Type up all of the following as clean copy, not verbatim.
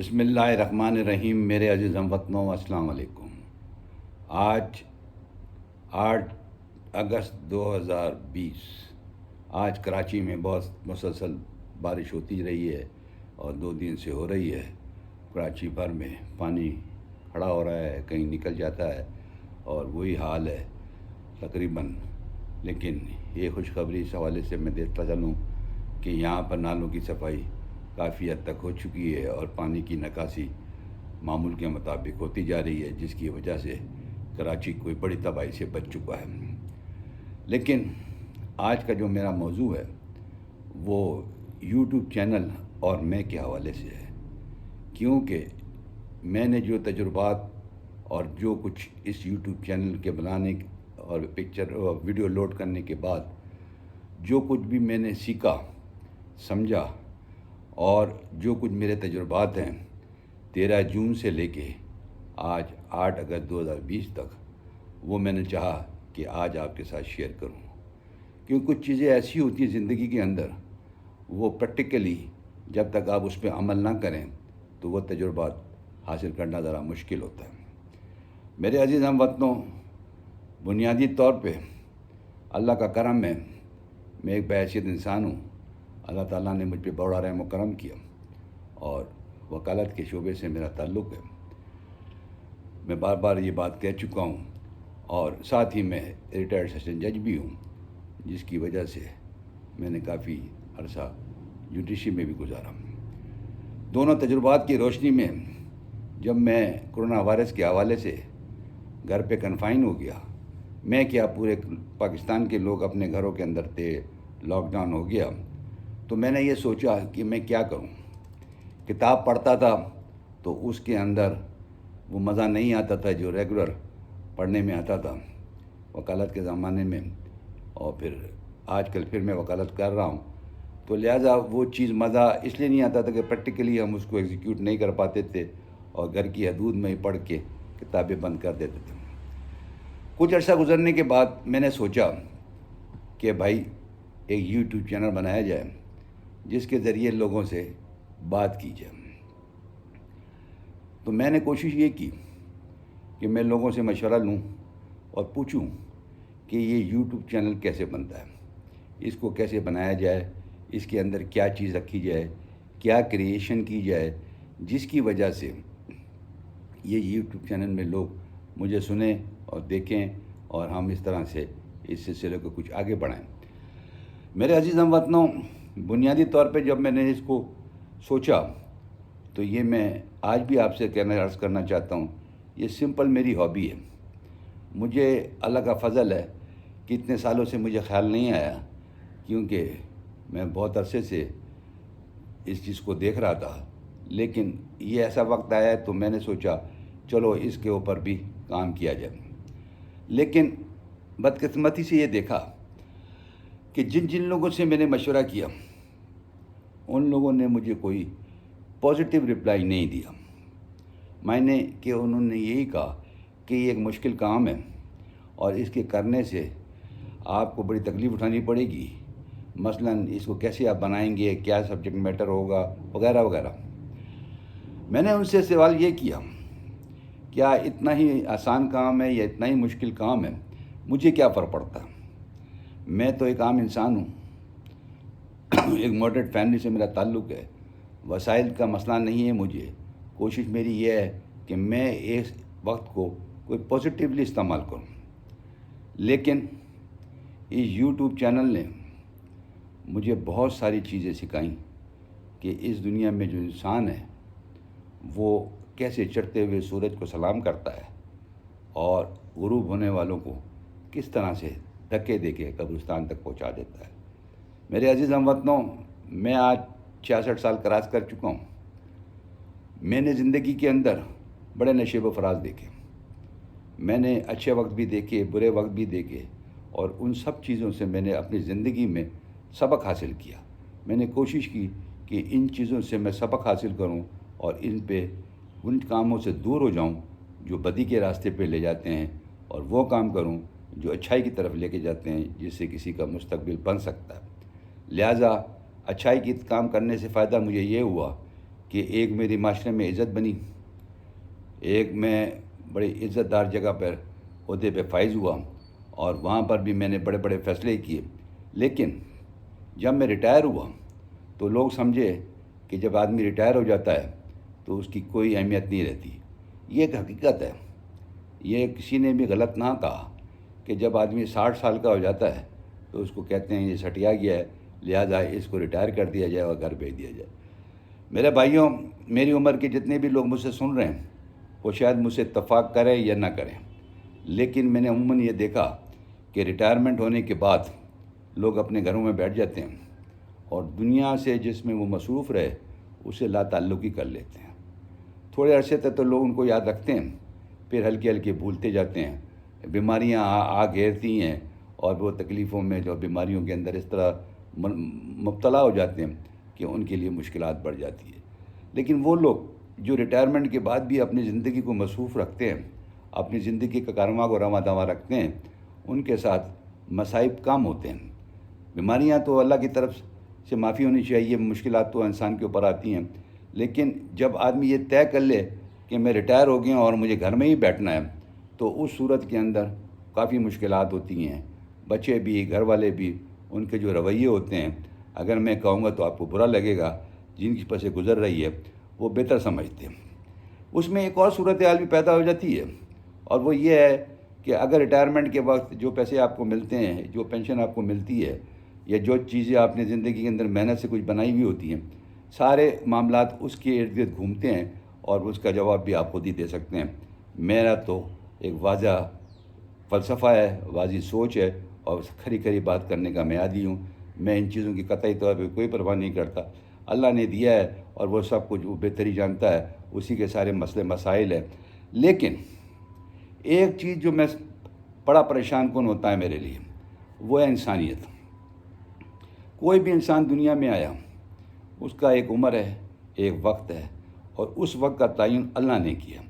بسم اللہ الرحمن الرحیم۔ میرے عزیز ہم وطنوں، السلام علیکم۔ آج 8 اگست 2020، آج کراچی میں بہت مسلسل بارش ہوتی رہی ہے اور 2 دن سے ہو رہی ہے۔ کراچی بھر میں پانی کھڑا ہو رہا ہے، کہیں نکل جاتا ہے اور وہی حال ہے تقریباً۔ لیکن یہ خوشخبری اس حوالے سے میں دیتا چلوں کہ یہاں پر نالوں کی صفائی کافی حد تک ہو چکی ہے اور پانی کی نکاسی معمول کے مطابق ہوتی جا رہی ہے، جس کی وجہ سے کراچی کوئی بڑی تباہی سے بچ چکا ہے۔ لیکن آج کا جو میرا موضوع ہے وہ یوٹیوب چینل اور میں کے حوالے سے ہے، کیونکہ میں نے جو تجربات اور جو کچھ اس یوٹیوب چینل کے بنانے اور پکچر اور ویڈیو لوڈ کرنے کے بعد جو کچھ بھی میں نے سیکھا، سمجھا، اور جو کچھ میرے تجربات ہیں 13 جون سے لے کے آج 8 اگست 2020 تک، وہ میں نے چاہا کہ آج آپ کے ساتھ شیئر کروں، کیونکہ کچھ چیزیں ایسی ہوتی ہیں زندگی کے اندر، وہ پریکٹیکلی جب تک آپ اس پہ عمل نہ کریں تو وہ تجربات حاصل کرنا ذرا مشکل ہوتا ہے۔ میرے عزیز ہم وطنوں، بنیادی طور پہ اللہ کا کرم ہے، میں ایک بحیثیت انسان ہوں۔ اللہ تعالیٰ نے مجھ پہ بڑا رحم و کرم کیا اور وکالت کے شعبے سے میرا تعلق ہے۔ میں بار بار یہ بات کہہ چکا ہوں، اور ساتھ ہی میں ریٹائرڈ سیشن جج بھی ہوں، جس کی وجہ سے میں نے کافی عرصہ جوڈیشری میں بھی گزارا۔ دونوں تجربات کی روشنی میں جب میں کرونا وائرس کے حوالے سے گھر پہ کنفائن ہو گیا، میں کیا پورے پاکستان کے لوگ اپنے گھروں کے اندر تھے، لاک ڈاؤن ہو گیا، تو میں نے یہ سوچا کہ میں کیا کروں۔ کتاب پڑھتا تھا تو اس کے اندر وہ مزہ نہیں آتا تھا جو ریگولر پڑھنے میں آتا تھا وکالت کے زمانے میں، اور پھر آج کل پھر میں وکالت کر رہا ہوں، تو لہٰذا وہ چیز مزہ اس لیے نہیں آتا تھا کہ پریکٹیکلی ہم اس کو ایگزیکیوٹ نہیں کر پاتے تھے اور گھر کی حدود میں ہی پڑھ کے کتابیں بند کر دیتے تھے۔ کچھ عرصہ گزرنے کے بعد میں نے سوچا کہ بھائی ایک یوٹیوب چینل بنایا جائے جس کے ذریعے لوگوں سے بات کی جائے۔ تو میں نے کوشش یہ کی کہ میں لوگوں سے مشورہ لوں اور پوچھوں کہ یہ یوٹیوب چینل کیسے بنتا ہے، اس کو کیسے بنایا جائے، اس کے اندر کیا چیز رکھی جائے، کیا کریشن کی جائے جس کی وجہ سے یہ یوٹیوب چینل میں لوگ مجھے سنیں اور دیکھیں اور ہم اس طرح سے اس سلسلے کو کچھ آگے بڑھائیں۔ میرے عزیز ہم وطنوں، بنیادی طور پہ جب میں نے اس کو سوچا تو یہ میں آج بھی آپ سے عرض کرنا چاہتا ہوں، یہ سمپل میری ہابی ہے۔ مجھے اللہ کا فضل ہے کہ اتنے سالوں سے مجھے خیال نہیں آیا، کیونکہ میں بہت عرصے سے اس چیز کو دیکھ رہا تھا، لیکن یہ ایسا وقت آیا تو میں نے سوچا چلو اس کے اوپر بھی کام کیا جائے۔ لیکن بدقسمتی سے یہ دیکھا کہ جن لوگوں سے میں نے مشورہ کیا ان لوگوں نے مجھے کوئی پازیٹیو رپلائی نہیں دیا، میں نے کہ انہوں نے یہی کہا کہ یہ ایک مشکل کام ہے اور اس کے کرنے سے آپ کو بڑی تکلیف اٹھانی پڑے گی، مثلاً اس کو کیسے آپ بنائیں گے، کیا سبجیکٹ میٹر ہوگا، وغیرہ وغیرہ۔ میں نے ان سے سوال یہ کیا، کیا اتنا ہی آسان کام ہے یا اتنا ہی مشکل کام ہے، مجھے کیا فرق پڑتا؟ میں تو ایک عام انسان ہوں، ایک ماڈریٹ فیملی سے میرا تعلق ہے، وسائل کا مسئلہ نہیں ہے مجھے۔ کوشش میری یہ ہے کہ میں اس وقت کو کوئی پازیٹیولی استعمال کروں۔ لیکن اس یوٹیوب چینل نے مجھے بہت ساری چیزیں سکھائیں کہ اس دنیا میں جو انسان ہے وہ کیسے چڑھتے ہوئے سورج کو سلام کرتا ہے اور غروب ہونے والوں کو کس طرح سے دھکے دے کے قبرستان تک پہنچا دیتا ہے۔ میرے عزیز ہم وطنوں، میں آج 66 سال کراس کر چکا ہوں۔ میں نے زندگی کے اندر بڑے نشیب و فراز دیکھے، میں نے اچھے وقت بھی دیکھے، برے وقت بھی دیکھے، اور ان سب چیزوں سے میں نے اپنی زندگی میں سبق حاصل کیا۔ میں نے کوشش کی کہ ان چیزوں سے میں سبق حاصل کروں اور ان کاموں سے دور ہو جاؤں جو بدی کے راستے پہ لے جاتے ہیں، اور وہ کام کروں جو اچھائی کی طرف لے کے جاتے ہیں، جس سے کسی کا مستقبل بن سکتا ہے۔ لہٰذا اچھائی کی کام کرنے سے فائدہ مجھے یہ ہوا کہ ایک میری معاشرے میں عزت بنی، ایک میں بڑی عزت دار جگہ پر عہدے پہ فائز ہوا، اور وہاں پر بھی میں نے بڑے بڑے فیصلے کیے، لیکن جب میں ریٹائر ہوا تو لوگ سمجھے کہ جب آدمی ریٹائر ہو جاتا ہے تو اس کی کوئی اہمیت نہیں رہتی۔ یہ ایک حقیقت ہے، یہ کسی نے بھی غلط نہ کہا کہ جب آدمی 60 سال کا ہو جاتا ہے تو اس کو کہتے ہیں یہ سٹیا گیا ہے، لہٰذا اس کو ریٹائر کر دیا جائے اور گھر بھیج دیا جائے۔ میرے بھائیوں، میری عمر کے جتنے بھی لوگ مجھ سے سن رہے ہیں وہ شاید مجھ سے اتفاق کریں یا نہ کریں، لیکن میں نے عموماً یہ دیکھا کہ ریٹائرمنٹ ہونے کے بعد لوگ اپنے گھروں میں بیٹھ جاتے ہیں اور دنیا سے جس میں وہ مصروف رہے اسے لا تعلقی کر لیتے ہیں۔ تھوڑے عرصے تک تو لوگ ان کو یاد رکھتے ہیں، پھر ہلکے ہلکے بھولتے جاتے ہیں، بیماریاں آ گھیرتی ہیں اور وہ تکلیفوں میں جو بیماریوں کے اندر اس طرح مبتلا ہو جاتے ہیں کہ ان کے لیے مشکلات بڑھ جاتی ہے۔ لیکن وہ لوگ جو ریٹائرمنٹ کے بعد بھی اپنی زندگی کو مصروف رکھتے ہیں، اپنی زندگی کے کاررواں کو رواں دواں رکھتے ہیں، ان کے ساتھ مصائب کم ہوتے ہیں۔ بیماریاں تو اللہ کی طرف سے معافی ہونی چاہیے، مشکلات تو انسان کے اوپر آتی ہیں، لیکن جب آدمی یہ طے کر لے کہ میں ریٹائر ہو گیا اور مجھے گھر میں ہی بیٹھنا ہے تو اس صورت کے اندر کافی مشکلات ہوتی ہیں۔ بچے بھی، گھر والے بھی، ان کے جو رویے ہوتے ہیں، اگر میں کہوں گا تو آپ کو برا لگے گا، جن کی پس سے گزر رہی ہے وہ بہتر سمجھتے ہیں۔ اس میں ایک اور صورتحال بھی پیدا ہو جاتی ہے، اور وہ یہ ہے کہ اگر ریٹائرمنٹ کے وقت جو پیسے آپ کو ملتے ہیں، جو پینشن آپ کو ملتی ہے، یا جو چیزیں آپ نے زندگی کے اندر محنت سے کچھ بنائی ہوئی ہوتی ہیں، سارے معاملات اس کے ارد گرد گھومتے ہیں، اور اس کا جواب بھی آپ خود ہی دے سکتے ہیں۔ میرا تو ایک واضح فلسفہ ہے، واضح سوچ ہے، اور کھری کھری بات کرنے کا میں عادی ہوں۔ میں ان چیزوں کی قطعی طور پہ کوئی پرواہ نہیں کرتا۔ اللہ نے دیا ہے اور وہ سب کچھ وہ بہتری جانتا ہے، اسی کے سارے مسئلے مسائل ہیں۔ لیکن ایک چیز جو میں بڑا پریشان کن ہوتا ہے میرے لیے، وہ ہے انسانیت۔ کوئی بھی انسان دنیا میں آیا، اس کا ایک عمر ہے، ایک وقت ہے، اور اس وقت کا تعین اللہ نے کیا۔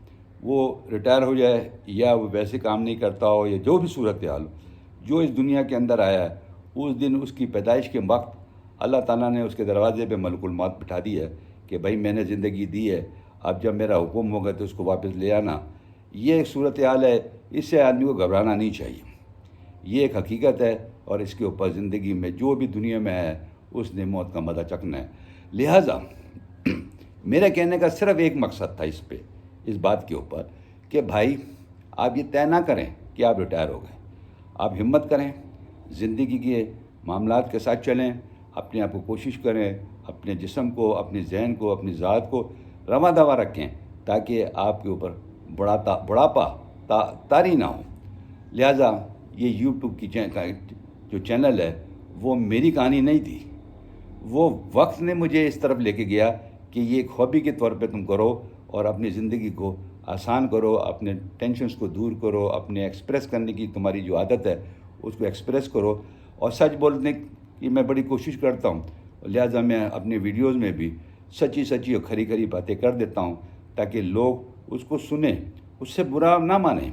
وہ ریٹائر ہو جائے یا وہ ویسے کام نہیں کرتا ہو یا جو بھی صورتحال ہو، جو اس دنیا کے اندر آیا ہے، اس دن اس کی پیدائش کے وقت اللہ تعالیٰ نے اس کے دروازے پہ ملک الموت بٹھا دی ہے کہ بھائی میں نے زندگی دی ہے، اب جب میرا حکم ہوگا تو اس کو واپس لے آنا۔ یہ ایک صورتحال ہے، اس سے آدمی کو گھبرانا نہیں چاہیے۔ یہ ایک حقیقت ہے، اور اس کے اوپر زندگی میں جو بھی دنیا میں ہے اس نے موت کا مزہ چکھنا ہے۔ لہٰذا میرے کہنے کا صرف ایک مقصد تھا اس بات کے اوپر کہ بھائی آپ یہ طے نہ کریں کہ آپ ریٹائر ہو گئے، آپ ہمت کریں، زندگی کے معاملات کے ساتھ چلیں، اپنے آپ کو کوشش کریں، اپنے جسم کو، اپنے ذہن کو، اپنی ذات کو رواں دواں رکھیں تاکہ آپ کے اوپر بڑھاپا طاری نہ ہو۔ لہٰذا یہ یوٹیوب کی جو چینل ہے وہ میری کہانی نہیں تھی، وہ وقت نے مجھے اس طرف لے کے گیا کہ یہ ایک ہابی کے طور پہ تم کرو اور اپنی زندگی کو آسان کرو، اپنے ٹینشنز کو دور کرو، اپنے ایکسپریس کرنے کی تمہاری جو عادت ہے اس کو ایکسپریس کرو، اور سچ بولنے کی میں بڑی کوشش کرتا ہوں۔ لہٰذا میں اپنے ویڈیوز میں بھی سچی اور کھری کھری باتیں کر دیتا ہوں تاکہ لوگ اس کو سنیں، اس سے برا نہ مانیں۔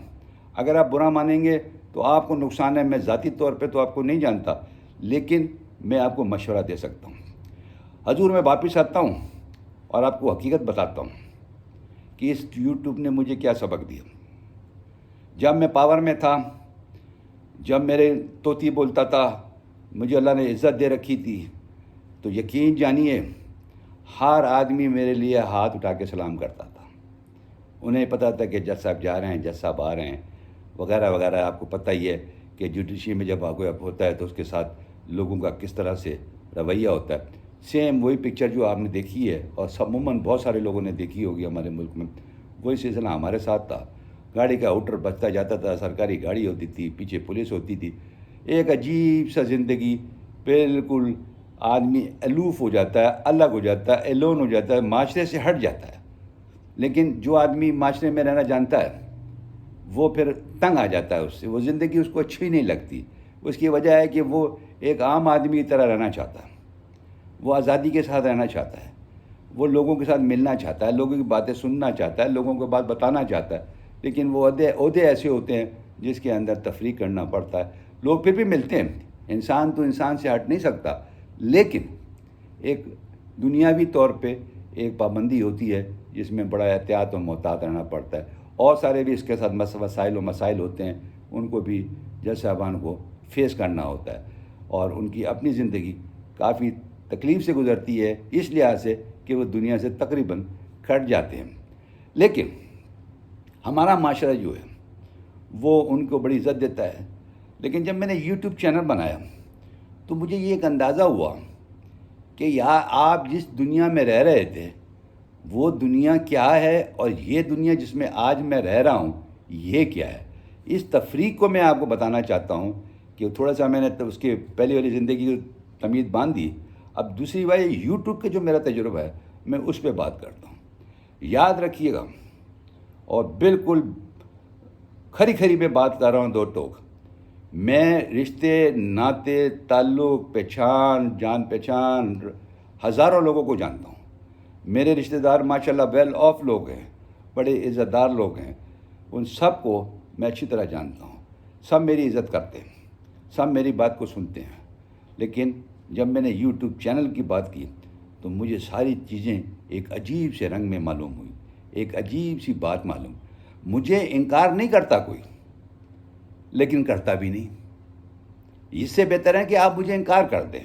اگر آپ برا مانیں گے تو آپ کو نقصان ہے۔ میں ذاتی طور پہ تو آپ کو نہیں جانتا، لیکن میں آپ کو مشورہ دے سکتا ہوں۔ حضور، میں واپس آتا ہوں اور آپ کو حقیقت بتاتا ہوں کہ اس یوٹیوب نے مجھے کیا سبق دیا۔ جب میں پاور میں تھا، جب میرے طوطی بولتا تھا، مجھے اللہ نے عزت دے رکھی تھی، تو یقین جانیے ہر آدمی میرے لیے ہاتھ اٹھا کے سلام کرتا تھا۔ انہیں پتہ تھا کہ جج صاحب جا رہے ہیں، جج صاحب آ رہے ہیں، وغیرہ وغیرہ۔ آپ کو پتہ ہی ہے کہ جوڈیشری میں جب کوئی ہوتا ہے تو اس کے ساتھ لوگوں کا کس طرح سے رویہ ہوتا ہے۔ سیم وہی پکچر جو آپ نے دیکھی ہے اور عموماً بہت سارے لوگوں نے دیکھی ہوگی ہمارے ملک میں، وہی سلسلہ ہمارے ساتھ تھا۔ گاڑی کا آؤٹر بچتا جاتا تھا، سرکاری گاڑی ہوتی تھی، پیچھے پولیس ہوتی تھی، ایک عجیب سا زندگی، بالکل آدمی الوف ہو جاتا ہے، الگ ہو جاتا ہے، ایلون ہو جاتا ہے، معاشرے سے ہٹ جاتا ہے۔ لیکن جو آدمی معاشرے میں رہنا جانتا ہے وہ پھر تنگ آ جاتا ہے اس سے، وہ زندگی اس کو اچھی نہیں لگتی۔ اس کی وجہ ہے کہ وہ ایک عام آدمی کی طرح رہنا چاہتا ہے، وہ آزادی کے ساتھ رہنا چاہتا ہے، وہ لوگوں کے ساتھ ملنا چاہتا ہے، لوگوں کی باتیں سننا چاہتا ہے، لوگوں کو بات بتانا چاہتا ہے، لیکن وہ عہدے ایسے ہوتے ہیں جس کے اندر تفریق کرنا پڑتا ہے۔ لوگ پھر بھی ملتے ہیں، انسان تو انسان سے ہٹ نہیں سکتا، لیکن ایک دنیاوی طور پہ ایک پابندی ہوتی ہے جس میں بڑا احتیاط اور محتاط رہنا پڑتا ہے، اور سارے بھی اس کے ساتھ مسائل ہوتے ہیں، ان کو بھی جج صاحبان کو فیس کرنا ہوتا ہے، اور ان کی اپنی زندگی کافی تکلیف سے گزرتی ہے، اس لحاظ سے کہ وہ دنیا سے تقریباً کٹ جاتے ہیں۔ لیکن ہمارا معاشرہ جو ہے وہ ان کو بڑی عزت دیتا ہے۔ لیکن جب میں نے یوٹیوب چینل بنایا تو مجھے یہ ایک اندازہ ہوا کہ آپ جس دنیا میں رہ رہے تھے وہ دنیا کیا ہے، اور یہ دنیا جس میں آج میں رہ رہا ہوں یہ کیا ہے۔ اس تفریق کو میں آپ کو بتانا چاہتا ہوں کہ تھوڑا سا میں نے اس کے پہلی والی زندگی کی تمیز باندھ دی۔ اب دوسری بات یوٹیوب کا جو میرا تجربہ ہے میں اس پہ بات کرتا ہوں۔ یاد رکھیے گا، اور بالکل کھری کھری پہ بات کر رہا ہوں، دو ٹوک، میں رشتے ناطے تعلق جان پہچان ہزاروں لوگوں کو جانتا ہوں۔ میرے رشتہ دار ماشاءاللہ ویل آف لوگ ہیں، بڑے عزت دار لوگ ہیں، ان سب کو میں اچھی طرح جانتا ہوں، سب میری عزت کرتے ہیں، سب میری بات کو سنتے ہیں۔ لیکن جب میں نے یوٹیوب چینل کی بات کی تو مجھے ساری چیزیں ایک عجیب سے رنگ میں معلوم ہوئی، ایک عجیب سی بات معلوم۔ مجھے انکار نہیں کرتا کوئی، لیکن کرتا بھی نہیں۔ اس سے بہتر ہے کہ آپ مجھے انکار کر دیں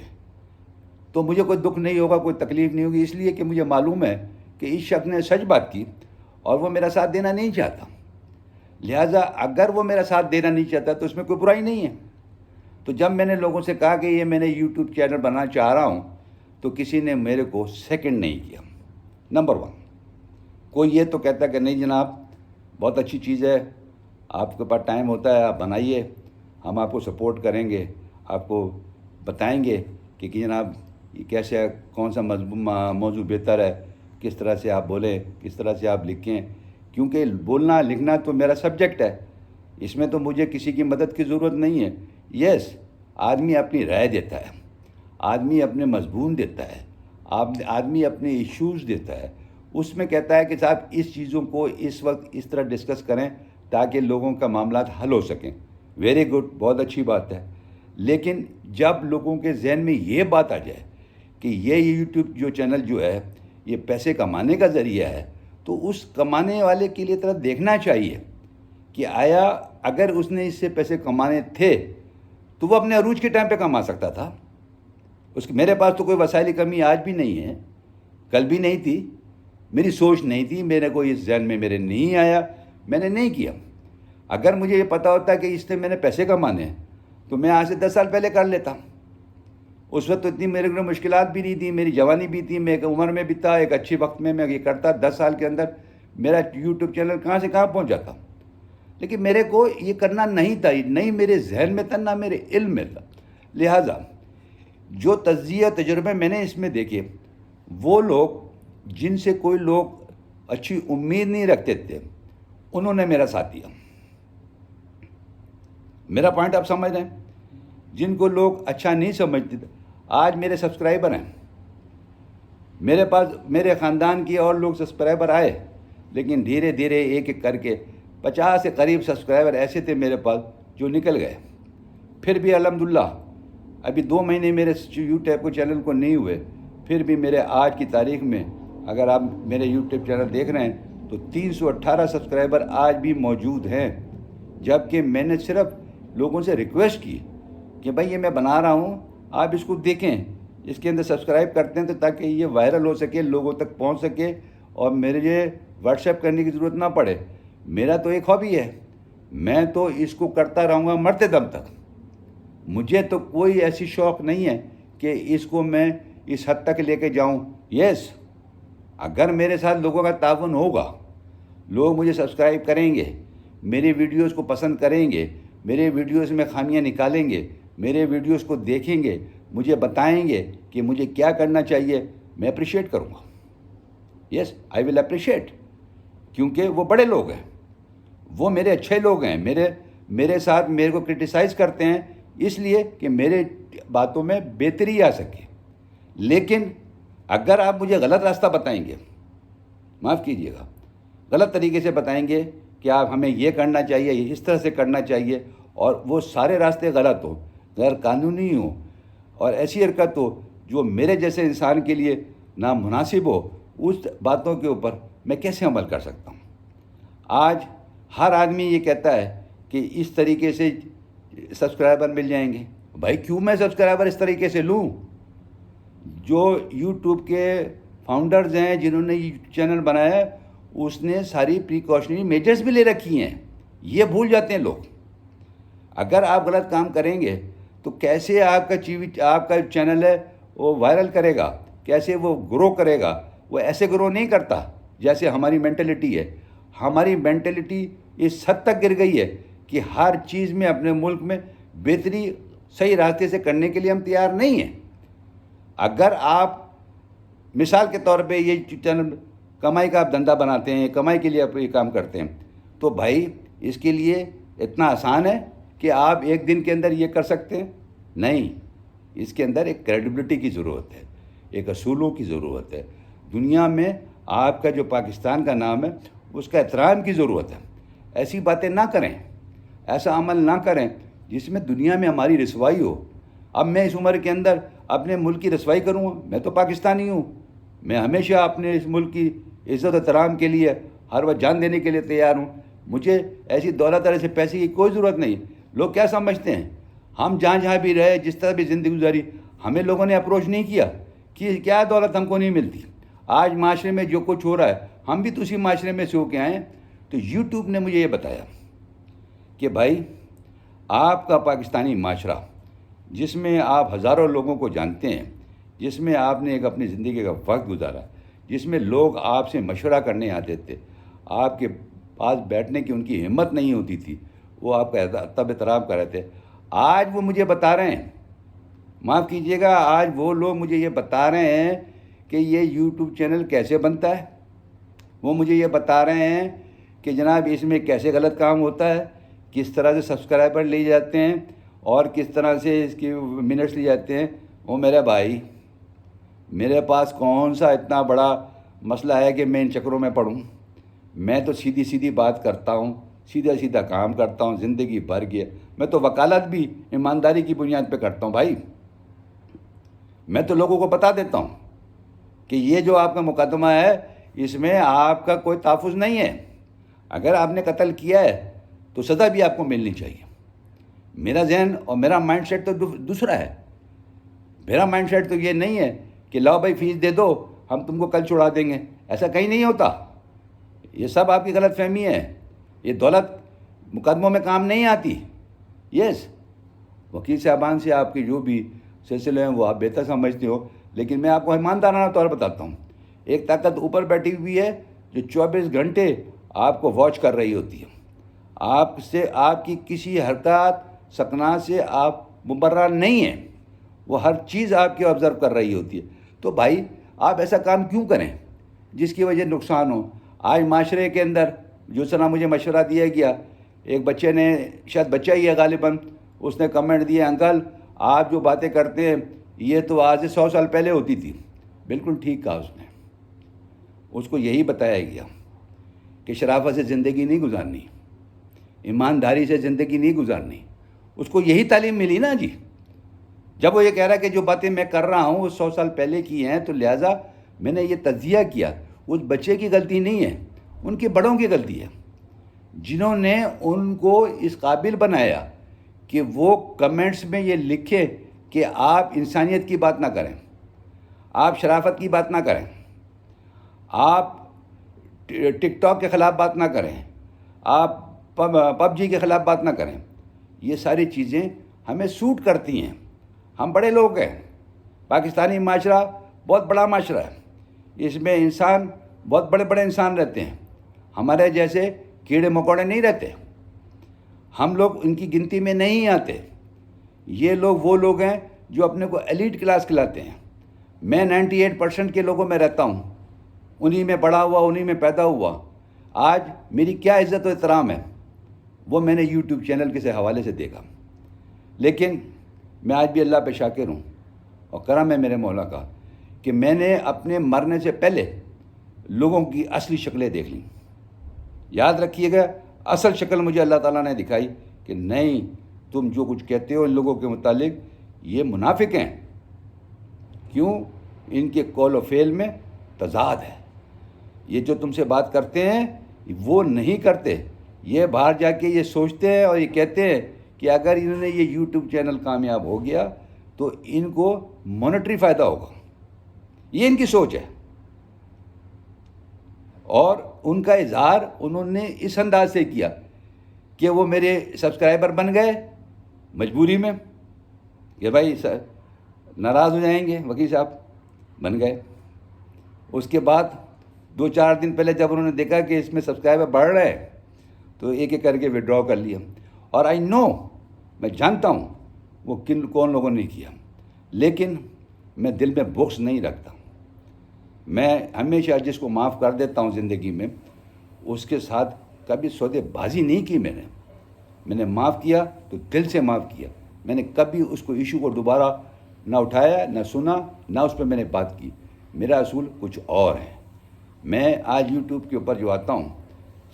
تو مجھے کوئی دکھ نہیں ہوگا، کوئی تکلیف نہیں ہوگی، اس لیے کہ مجھے معلوم ہے کہ اس شخص نے سچ بات کی اور وہ میرا ساتھ دینا نہیں چاہتا۔ لہٰذا اگر وہ میرا ساتھ دینا نہیں چاہتا تو اس میں کوئی برائی نہیں ہے۔ تو جب میں نے لوگوں سے کہا کہ یہ میں نے یوٹیوب چینل بنانا چاہ رہا ہوں تو کسی نے میرے کو سیکنڈ نہیں کیا۔ نمبر 1، کوئی یہ تو کہتا کہ نہیں جناب بہت اچھی چیز ہے، آپ کے پاس ٹائم ہوتا ہے آپ بنائیے، ہم آپ کو سپورٹ کریں گے، آپ کو بتائیں گے کہ جناب یہ کیسے ہے، کون سا موضوع بہتر ہے، کس طرح سے آپ بولیں، کس طرح سے آپ لکھیں، کیونکہ بولنا لکھنا تو میرا سبجیکٹ ہے، اس میں تو مجھے کسی کی مدد کی ضرورت نہیں ہے۔ یس، آدمی اپنی رائے دیتا ہے، آدمی اپنے مضمون دیتا ہے، آدمی اپنے ایشوز دیتا ہے، اس میں کہتا ہے کہ صاحب اس چیزوں کو اس وقت اس طرح ڈسکس کریں تاکہ لوگوں کا معاملات حل ہو سکیں۔ ویری گڈ، بہت اچھی بات ہے۔ لیکن جب لوگوں کے ذہن میں یہ بات آ جائے کہ یہ یوٹیوب جو چینل جو ہے یہ پیسے کمانے کا ذریعہ ہے، تو اس کمانے والے کے لیے طرح دیکھنا چاہیے کہ آیا اگر اس نے اس سے پیسے کمانے تھے تو وہ اپنے عروج کے ٹائم پہ کما سکتا تھا۔ میرے پاس تو کوئی وسائل کی کمی آج بھی نہیں ہے، کل بھی نہیں تھی، میری سوچ نہیں تھی، میرے کو اس ذہن میں میرے نہیں آیا، میں نے نہیں کیا۔ اگر مجھے یہ پتہ ہوتا کہ اس سے میں نے پیسے کمانے ہیں تو میں آج سے 10 سال پہلے کر لیتا۔ اس وقت تو اتنی میرے کو مشکلات بھی نہیں تھی، میری جوانی بھی تھی، میں ایک عمر میں بھی تھا، ایک اچھی وقت میں یہ کرتا۔ 10 سال کے اندر میرا یوٹیوب چینل کہاں سے کہاں پہنچ جاتا۔ لیکن میرے کو یہ کرنا نہیں تھا، نہیں میرے ذہن میں تھا، نہ میرے علم میں تھا۔ لہٰذا جو تجزیہ تجربے میں نے اس میں دیکھے، وہ لوگ جن سے کوئی لوگ اچھی امید نہیں رکھتے تھے انہوں نے میرا ساتھ دیا۔ میرا پوائنٹ آپ سمجھ رہے ہیں؟ جن کو لوگ اچھا نہیں سمجھتے تھے آج میرے سبسکرائبر ہیں، میرے پاس میرے خاندان کے اور لوگ سبسکرائبر آئے، لیکن دھیرے دھیرے ایک ایک کر کے 50 کے قریب سبسکرائبر ایسے تھے میرے پاس جو نکل گئے۔ پھر بھی الحمدللہ ابھی 2 مہینے میرے یوٹیوب کو چینل کو نہیں ہوئے، پھر بھی میرے آج کی تاریخ میں اگر آپ میرے یوٹیوب چینل دیکھ رہے ہیں تو 318 سبسکرائبر آج بھی موجود ہیں، جبکہ میں نے صرف لوگوں سے ریکویسٹ کی کہ بھائی یہ میں بنا رہا ہوں، آپ اس کو دیکھیں، اس کے اندر سبسکرائب کرتے ہیں تو تاکہ یہ وائرل ہو سکے، لوگوں تک پہنچ سکے، اور میرے یہ واٹس ایپ کرنے کی ضرورت نہ پڑے۔ میرا تو ایک ہابی ہے، میں تو اس کو کرتا رہوں گا مرتے دم تک۔ مجھے تو کوئی ایسی شوق نہیں ہے کہ اس کو میں اس حد تک لے کے جاؤں۔ یس، اگر میرے ساتھ لوگوں کا تعاون ہوگا، لوگ مجھے سبسکرائب کریں گے، میرے ویڈیوز کو پسند کریں گے، میرے ویڈیوز میں خامیاں نکالیں گے، میرے ویڈیوز کو دیکھیں گے، مجھے بتائیں گے کہ مجھے کیا کرنا چاہیے، میں اپریشیٹ کروں گا۔ یس، آئی ول اپریشیٹ، کیونکہ وہ بڑے لوگ ہیں، وہ میرے اچھے لوگ ہیں، میرے ساتھ میرے کو کرٹیسائز کرتے ہیں اس لیے کہ میرے باتوں میں بہتری آ سکے۔ لیکن اگر آپ مجھے غلط راستہ بتائیں گے، معاف کیجیے گا، غلط طریقے سے بتائیں گے کہ آپ ہمیں یہ کرنا چاہیے، یہ اس طرح سے کرنا چاہیے، اور وہ سارے راستے غلط ہوں، غیر قانونی ہوں، اور ایسی حرکت ہو جو میرے جیسے انسان کے لیے نامناسب ہو، اس باتوں کے اوپر میں کیسے عمل کر سکتا ہوں؟ آج ہر آدمی یہ کہتا ہے کہ اس طریقے سے سبسکرائبر مل جائیں گے. بھائی کیوں میں سبسکرائبر اس طریقے سے لوں؟ جو یوٹیوب کے فاؤنڈرز ہیں جنہوں نے یہ چینل بنایا ہے اس نے ساری پریکاشنری میجرز بھی لے رکھی ہیں. یہ بھول جاتے ہیں لوگ. اگر آپ غلط کام کریں گے تو کیسے آپ کا چینل ہے وہ وائرل کرے گا، کیسے وہ گرو کرے گا؟ وہ ایسے گرو نہیں کرتا جیسے ہماری مینٹلٹی ہے. ہماری مینٹلٹی اس حد تک گر گئی ہے کہ ہر چیز میں اپنے ملک میں بہتری صحیح راستے سے کرنے کے لیے ہم تیار نہیں ہیں. اگر آپ مثال کے طور پہ یہ چینل کمائی کا آپ دھندا بناتے ہیں، کمائی کے لیے آپ یہ کام کرتے ہیں، تو بھائی اس کے لیے اتنا آسان ہے کہ آپ ایک دن کے اندر یہ کر سکتے ہیں؟ نہیں. اس کے اندر ایک کریڈیبلٹی کی ضرورت ہے، ایک اصولوں کی ضرورت ہے. دنیا میں آپ کا جو پاکستان کا نام ہے اس کا احترام کی ضرورت ہے. ایسی باتیں نہ کریں، ایسا عمل نہ کریں جس میں دنیا میں ہماری رسوائی ہو. اب میں اس عمر کے اندر اپنے ملک کی رسوائی کروں گا؟ میں تو پاکستانی ہوں. میں ہمیشہ اپنے اس ملک کی عزت و احترام کے لیے ہر وقت جان دینے کے لیے تیار ہوں. مجھے ایسی دولت اور ایسے پیسے کی کوئی ضرورت نہیں. لوگ کیا سمجھتے ہیں؟ ہم جہاں بھی رہے، جس طرح بھی زندگی گزاری، ہمیں لوگوں نے اپروچ نہیں کیا کہ کیا دولت ہم کو نہیں ملتی. آج معاشرے میں جو کچھ ہو رہا ہے ہم بھی تو اسی معاشرے میں سے ہو کے آئے ہیں. تو یوٹیوب نے مجھے یہ بتایا کہ بھائی آپ کا پاکستانی معاشرہ جس میں آپ ہزاروں لوگوں کو جانتے ہیں، جس میں آپ نے ایک اپنی زندگی کا وقت گزارا، جس میں لوگ آپ سے مشورہ کرنے آتے تھے، آپ کے پاس بیٹھنے کی ان کی ہمت نہیں ہوتی تھی، وہ آپ کا ادب احترام کر رہے تھے. آج وہ مجھے بتا رہے ہیں، معاف کیجیے گا، آج وہ لوگ مجھے یہ بتا رہے ہیں کہ یہ یوٹیوب چینل کیسے بنتا ہے. وہ مجھے یہ بتا رہے ہیں کہ جناب اس میں کیسے غلط کام ہوتا ہے، کس طرح سے سبسکرائبر لیے جاتے ہیں اور کس طرح سے اس کی منٹس لیے جاتے ہیں. وہ میرے بھائی، میرے پاس کون سا اتنا بڑا مسئلہ ہے کہ میں ان چکروں میں پڑوں؟ میں تو سیدھی سیدھی بات کرتا ہوں، سیدھا سیدھا کام کرتا ہوں زندگی بھر کے. میں تو وکالت بھی ایمانداری کی بنیاد پہ کرتا ہوں بھائی. میں تو لوگوں کو بتا دیتا ہوں کہ یہ جو آپ کا مقدمہ ہے اس میں آپ کا کوئی تحفظ نہیں ہے. اگر آپ نے قتل کیا ہے تو سزا بھی آپ کو ملنی چاہیے. میرا ذہن اور میرا مائنڈ سیٹ تو دوسرا ہے. میرا مائنڈ سیٹ تو یہ نہیں ہے کہ لاؤ بھائی فیس دے دو ہم تم کو کل چھڑا دیں گے. ایسا کہیں نہیں ہوتا. یہ سب آپ کی غلط فہمی ہے. یہ دولت مقدموں میں کام نہیں آتی. یس، وکیل صاحبان سے آپ کے جو بھی سلسلے ہیں وہ آپ بہتر سمجھتے ہو، لیکن میں آپ کو ایماندارانہ طور پر بتاتا ہوں. ایک طاقت اوپر بیٹھی ہوئی ہے جو 24 گھنٹے آپ کو واچ کر رہی ہوتی ہے. آپ کی کسی حرکات سکنات سے آپ مبرہ نہیں ہیں. وہ ہر چیز آپ کی آبزرو کر رہی ہوتی ہے. تو بھائی آپ ایسا کام کیوں کریں جس کی وجہ نقصان ہو؟ آج معاشرے کے اندر جو طرح مجھے مشورہ دیا گیا، ایک بچے نے، شاید بچہ ہی ہے غالباً، اس نے کمنٹ دیا، انکل آپ جو باتیں کرتے ہیں یہ تو آج سے 100 سال پہلے ہوتی تھی. بالکل ٹھیک کہا اس نے. اس کو یہی بتایا گیا کہ شرافت سے زندگی نہیں گزارنی، ایمانداری سے زندگی نہیں گزارنی. اس کو یہی تعلیم ملی نا جی. جب وہ یہ کہہ رہا ہے کہ جو باتیں میں کر رہا ہوں وہ 100 سال پہلے کی ہیں، تو لہٰذا میں نے یہ تجزیہ کیا. اس بچے کی غلطی نہیں ہے، ان کے بڑوں کی غلطی ہے جنہوں نے ان کو اس قابل بنایا کہ وہ کمنٹس میں یہ لکھے کہ آپ انسانیت کی بات نہ کریں، آپ شرافت کی بات نہ کریں، آپ ٹک ٹاک کے خلاف بات نہ کریں، آپ پب جی کے خلاف بات نہ کریں. یہ ساری چیزیں ہمیں سوٹ کرتی ہیں. ہم بڑے لوگ ہیں. پاکستانی معاشرہ بہت بڑا معاشرہ ہے. اس میں انسان بہت بڑے بڑے انسان رہتے ہیں. ہمارے جیسے کیڑے مکوڑے نہیں رہتے. ہم لوگ ان کی گنتی میں نہیں آتے. یہ لوگ وہ لوگ ہیں جو اپنے کو ایلیٹ کلاس کھلاتے ہیں. میں 98% کے لوگوں میں رہتا ہوں. انہی میں بڑا ہوا، انہی میں پیدا ہوا. آج میری کیا عزت و احترام ہے وہ میں نے یوٹیوب چینل کے سے حوالے سے دیکھا. لیکن میں آج بھی اللہ پہ شاکر ہوں اور کرم ہے میرے مولا کا کہ میں نے اپنے مرنے سے پہلے لوگوں کی اصلی شکلیں دیکھ لیں. یاد رکھیے گا، اصل شکل مجھے اللہ تعالیٰ نے دکھائی کہ نہیں، تم جو کچھ کہتے ہو ان لوگوں کے متعلق یہ منافق ہیں. کیوں؟ ان کے قول و فعل میں تضاد ہے. یہ جو تم سے بات کرتے ہیں وہ نہیں کرتے، یہ باہر جا کے یہ سوچتے ہیں اور یہ کہتے ہیں کہ اگر انہوں نے یہ یوٹیوب چینل کامیاب ہو گیا تو ان کو مانیٹری فائدہ ہوگا، یہ ان کی سوچ ہے۔ اور ان کا اظہار انہوں نے اس انداز سے کیا کہ وہ میرے سبسکرائبر بن گئے مجبوری میں، کہ بھائی ناراض ہو جائیں گے وکیل صاحب، بن گئے۔ اس کے بعد 2-4 دن پہلے جب انہوں نے دیکھا کہ اس میں سبسکرائبر بڑھ رہے ہیں تو ایک ایک کر کے وڈرا کر لیا۔ اور آئی نو، میں جانتا ہوں وہ کون لوگوں نے کیا، لیکن میں دل میں بغض نہیں رکھتا۔ میں ہمیشہ جس کو معاف کر دیتا ہوں زندگی میں، اس کے ساتھ کبھی سودے بازی نہیں کی۔ میں نے معاف کیا تو دل سے معاف کیا، میں نے کبھی اس کو ایشو کو دوبارہ نہ اٹھایا، نہ سنا، نہ اس پہ میں نے بات کی۔ میرا اصول کچھ اور ہے۔ میں آج یوٹیوب کے اوپر جو آتا ہوں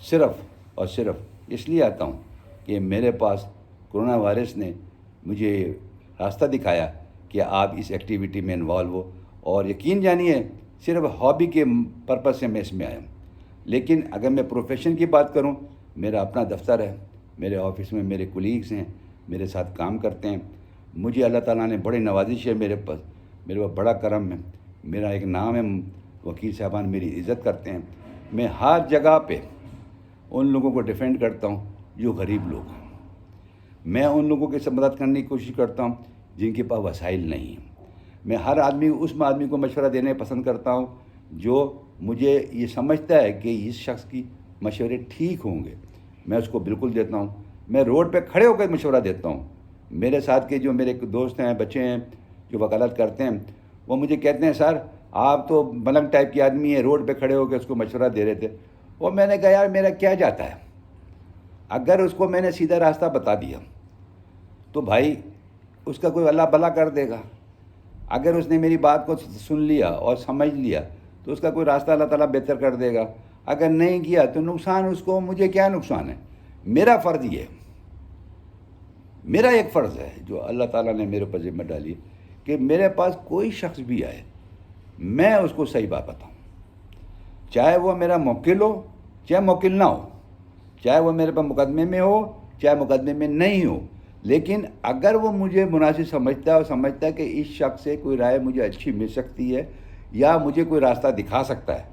صرف اور صرف اس لیے آتا ہوں کہ میرے پاس کرونا وائرس نے مجھے راستہ دکھایا کہ آپ اس ایکٹیویٹی میں انوالو ہو، اور یقین جانیے صرف ہابی کے پرپز سے میں اس میں آیا ہوں۔ لیکن اگر میں پروفیشن کی بات کروں، میرا اپنا دفتر ہے، میرے آفس میں میرے کولیگز ہیں، میرے ساتھ کام کرتے ہیں۔ مجھے اللہ تعالیٰ نے بڑی نوازش ہے میرے پاس بڑا کرم ہے، میرا ایک نام ہے، وکیل صاحبان میری عزت کرتے ہیں۔ میں ہر جگہ پہ ان لوگوں کو ڈیفینڈ کرتا ہوں جو غریب لوگ ہیں۔ میں ان لوگوں کی مدد کرنے کی کوشش کرتا ہوں جن کے پاس وسائل نہیں ہیں۔ میں ہر آدمی کو مشورہ دینے پسند کرتا ہوں جو مجھے یہ سمجھتا ہے کہ اس شخص کی مشورے ٹھیک ہوں گے، میں اس کو بالکل دیتا ہوں۔ میں روڈ پہ کھڑے ہو کر مشورہ دیتا ہوں۔ میرے ساتھ کے جو میرے دوست ہیں، بچے ہیں جو وکالت کرتے ہیں، وہ مجھے کہتے ہیں سر آپ تو ملنگ ٹائپ کی آدمی ہیں، روڈ پہ کھڑے ہو کے اس کو مشورہ دے رہے تھے۔ اور میں نے کہا یار میرا کیا جاتا ہے، اگر اس کو میں نے سیدھا راستہ بتا دیا تو بھائی اس کا کوئی اللہ بھلا کر دے گا۔ اگر اس نے میری بات کو سن لیا اور سمجھ لیا تو اس کا کوئی راستہ اللہ تعالیٰ بہتر کر دے گا۔ اگر نہیں کیا تو نقصان اس کو، مجھے کیا نقصان ہے۔ میرا فرض یہ ہے، میرا ایک فرض ہے جو اللہ تعالیٰ نے میرے اوپر ذمہ ڈالی کہ میرے پاس کوئی شخص بھی آئے میں اس کو صحیح بات بتاؤں، چاہے وہ میرا موکل ہو چاہے موکل نہ ہو، چاہے وہ میرے پاس مقدمے میں ہو چاہے مقدمے میں نہیں ہو، لیکن اگر وہ مجھے مناسب سمجھتا ہے اور سمجھتا ہے کہ اس شخص سے کوئی رائے مجھے اچھی مل سکتی ہے یا مجھے کوئی راستہ دکھا سکتا ہے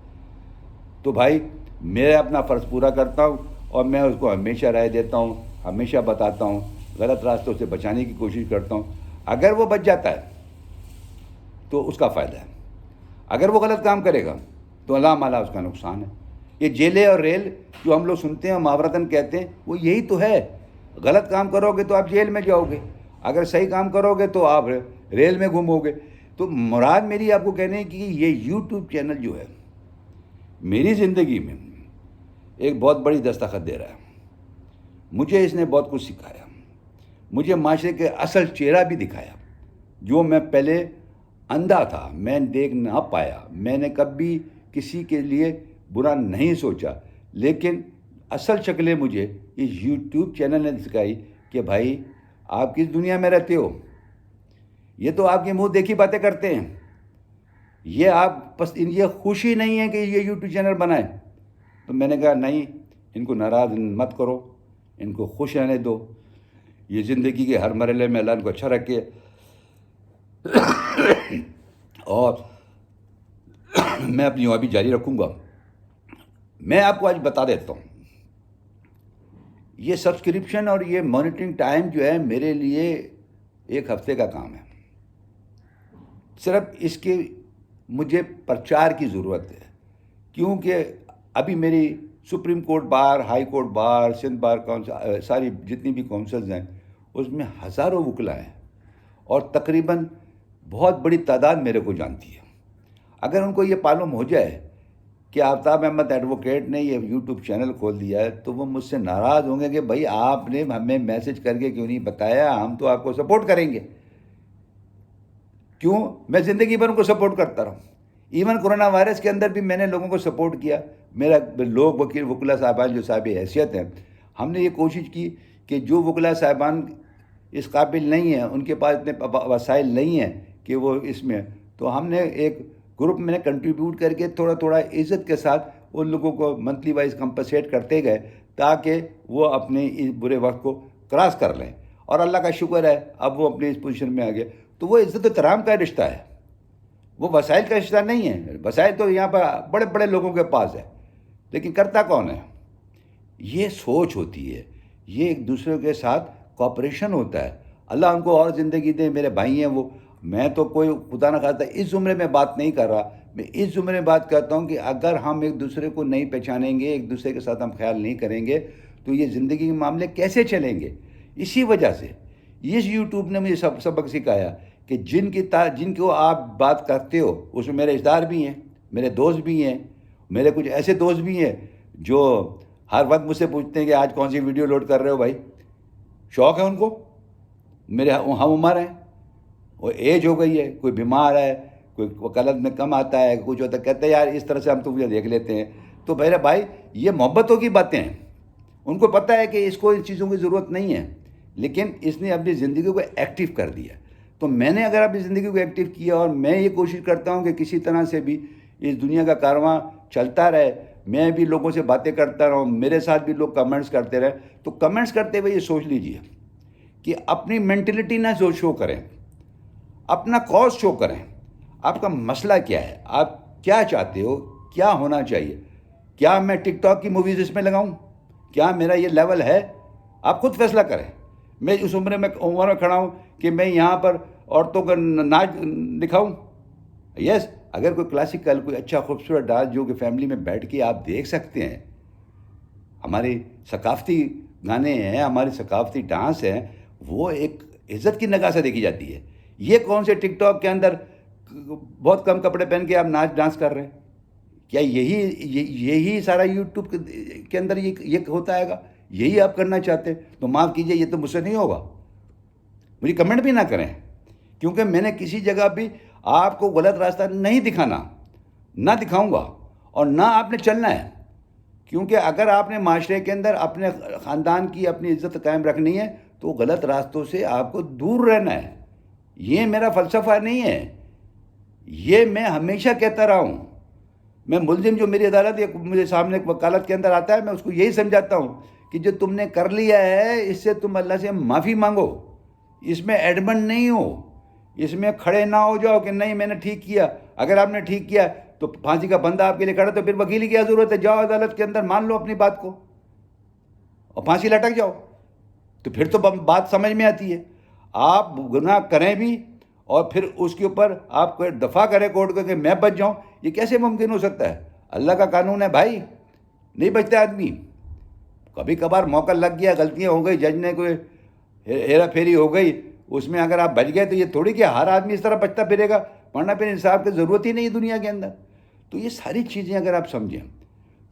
تو بھائی میں اپنا فرض پورا کرتا ہوں اور میں اس کو ہمیشہ رائے دیتا ہوں، ہمیشہ بتاتا ہوں، غلط راستوں سے بچانے کی کوشش کرتا ہوں۔ اگر وہ بچ جاتا ہے تو اس کا فائدہ ہے، اگر وہ غلط کام کرے گا تو اللہ مالا اس کا نقصان ہے۔ یہ جیلے اور ریل جو ہم لوگ سنتے ہیں محاورتاً کہتے ہیں، وہ یہی تو ہے۔ غلط کام کرو گے تو آپ جیل میں جاؤ گے، اگر صحیح کام کرو گے تو آپ ریل میں گھومو گے۔ تو مراد میری آپ کو کہنے کی یہ یوٹیوب چینل جو ہے میری زندگی میں ایک بہت بڑی دستخط دے رہا ہے۔ مجھے اس نے بہت کچھ سکھایا، مجھے معاشرے کے اصل چہرہ بھی دکھایا جو میں پہلے اندھا تھا، میں دیکھ نہ پایا۔ میں نے کبھی کسی کے لیے برا نہیں سوچا، لیکن اصل شکلیں مجھے اس یوٹیوب چینل نے دکھائی کہ بھائی آپ کس دنیا میں رہتے ہو۔ یہ تو آپ کے منہ دیکھی باتیں کرتے ہیں، یہ یہ خوشی نہیں ہے کہ یہ یوٹیوب چینل بنائے۔ تو میں نے کہا نہیں، ان کو ناراض مت کرو، ان کو خوش رہنے دو، یہ زندگی کے ہر مرحلے میں اللہ ان کو اچھا رکھے۔ اور میں اپنی ہابی جاری رکھوں گا۔ میں آپ کو آج بتا دیتا ہوں، یہ سبسکرپشن اور یہ مانیٹرنگ ٹائم جو ہے میرے لیے 1 ہفتے کا کام ہے۔ صرف اس کے مجھے پرچار کی ضرورت ہے، کیونکہ ابھی میری supreme court bar, high court bar, Sindh bar council, ساری جتنی بھی کونسلز ہیں اس میں ہزاروں وکلا ہیں اور تقریباً بہت بڑی تعداد میرے کو جانتی ہے۔ اگر ان کو یہ معلوم ہو جائے کہ آفتاب احمد ایڈوکیٹ نے یہ یوٹیوب چینل کھول دیا ہے تو وہ مجھ سے ناراض ہوں گے کہ بھائی آپ نے ہمیں میسج کر کے کیوں نہیں بتایا، ہم تو آپ کو سپورٹ کریں گے۔ کیوں؟ میں زندگی بھر ان کو سپورٹ کرتا رہا ہوں۔ ایون کرونا وائرس کے اندر بھی میں نے لوگوں کو سپورٹ کیا۔ میرا لوگ وکلا صاحبان جو صاحب حیثیت ہیں، ہم نے یہ کوشش کی کہ جو وکلا صاحبان اس قابل نہیں ہیں، ان کے پاس اتنے وسائل نہیں ہیں کہ وہ اس میں، تو ہم نے ایک گروپ میں نے کنٹریبیوٹ کر کے تھوڑا تھوڑا عزت کے ساتھ ان لوگوں کو منتھلی وائز کمپنسیٹ کرتے گئے تاکہ وہ اپنے اس برے وقت کو کراس کر لیں. اور اللہ کا شکر ہے اب وہ اپنی اس پوزیشن میں آ گیا. تو وہ عزت و احترام کا رشتہ ہے, وہ وسائل کا رشتہ نہیں ہے. وسائل تو یہاں پر بڑے بڑے لوگوں کے پاس ہے, لیکن کرتا کون ہے؟ یہ سوچ ہوتی ہے, یہ ایک دوسرے کے ساتھ کوآپریشن ہوتا ہے. اللہ ان کو اور زندگی دے, میرے بھائی ہیں وہ. میں تو کوئی خدا نہ خواستہ اس زمرے میں بات نہیں کر رہا, میں اس زمرے میں بات کرتا ہوں کہ اگر ہم ایک دوسرے کو نہیں پہچانیں گے, ایک دوسرے کے ساتھ ہم خیال نہیں کریں گے, تو یہ زندگی کے معاملے کیسے چلیں گے؟ اسی وجہ سے اس یوٹیوب نے مجھے سبق سکھایا کہ جن کو آپ بات کرتے ہو اس میں میرے رشتہ دار بھی ہیں, میرے دوست بھی ہیں, میرے کچھ ایسے دوست بھی ہیں جو ہر وقت مجھ سے پوچھتے ہیں کہ آج کون سی ویڈیو لوڈ کر رہے ہو بھائی. شوق ہے ان کو, میرے ہم عمر ہیں, وہ ایج ہو گئی ہے, کوئی بیمار ہے, کوئی وکالت میں کم آتا ہے, کچھ ہوتا ہے, کہتے ہیں یار اس طرح سے ہم تو مجھے دیکھ لیتے ہیں. تو میرے بھائی یہ محبتوں کی باتیں ہیں. ان کو پتہ ہے کہ اس کو ان چیزوں کی ضرورت نہیں ہے, لیکن اس نے اپنی زندگی کو ایکٹیو کر دیا. تو میں نے اگر اپنی زندگی کو ایکٹیو کیا, اور میں یہ کوشش کرتا ہوں کہ کسی طرح سے بھی اس دنیا کا کارواں چلتا رہے, میں بھی لوگوں سے باتیں کرتا رہوں, میرے ساتھ بھی لوگ کمنٹس کرتے رہے. تو کمنٹس کرتے ہوئے یہ سوچ لیجئے کہ اپنی مینٹلٹی نہ شو کریں, اپنا کاز شو کریں. آپ کا مسئلہ کیا ہے, آپ کیا چاہتے ہو, کیا ہونا چاہیے؟ کیا میں ٹک ٹاک کی موویز اس میں لگاؤں؟ کیا میرا یہ لیول ہے؟ آپ خود فیصلہ کریں. میں اس عمر میں کھڑا ہوں کہ میں یہاں پر عورتوں کا ناچ دکھاؤں؟ یس, اگر کوئی کلاسیکل, کوئی اچھا خوبصورت ڈانس جو کہ فیملی میں بیٹھ کے آپ دیکھ سکتے ہیں, ہماری ثقافتی گانے ہیں, ہماری ثقافتی ڈانس ہیں, وہ ایک عزت کی نگاہ سے دیکھی جاتی ہے. یہ کون سے ٹک ٹاک کے اندر بہت کم کپڑے پہن کے آپ ناچ ڈانس کر رہے ہیں؟ کیا یہی سارا یوٹیوب کے اندر یہ ہوتا ہے گا؟ یہی آپ کرنا چاہتے ہیں؟ تو معاف کیجئے, یہ تو مجھ سے نہیں ہوگا. مجھے کمنٹ بھی نہ کریں, کیونکہ میں نے کسی جگہ بھی آپ کو غلط راستہ نہیں دکھانا, نہ دکھاؤں گا, اور نہ آپ نے چلنا ہے. کیونکہ اگر آپ نے معاشرے کے اندر اپنے خاندان کی اپنی عزت قائم رکھنی ہے تو غلط راستوں سے آپ کو دور رہنا ہے. یہ میرا فلسفہ نہیں ہے, یہ میں ہمیشہ کہتا رہا ہوں. میں ملزم جو میری عدالت یا مجھے سامنے وکالت کے اندر آتا ہے, میں اس کو یہی سمجھاتا ہوں کہ جو تم نے کر لیا ہے اس سے تم اللہ سے معافی مانگو. اس میں ایڈمنٹ نہیں ہو, اس میں کھڑے نہ ہو جاؤ کہ نہیں میں نے ٹھیک کیا. اگر آپ نے ٹھیک کیا تو پھانسی کا بندہ آپ کے لیے کھڑا, تو پھر وکیل کی کیا ضرورت ہے؟ جاؤ عدالت کے اندر, مان لو اپنی بات کو اور پھانسی لٹک جاؤ. تو پھر تو بات سمجھ میں آتی ہے. آپ گناہ کریں بھی اور پھر اس کے اوپر آپ کو دفاع کریں کورٹ کو کہ میں بچ جاؤں, یہ کیسے ممکن ہو سکتا ہے؟ اللہ کا قانون ہے بھائی, نہیں بچتا آدمی. کبھی کبھار موقع لگ گیا, غلطیاں ہو گئی, جج نے کوئی ہیرا پھیری ہو گئی, اس میں اگر آپ بچ گئے تو یہ تھوڑی کہ ہر آدمی اس طرح بچتا پھرے گا, ورنہ پھر انصاف کی ضرورت ہی نہیں ہے دنیا کے اندر. تو یہ ساری چیزیں اگر آپ سمجھیں,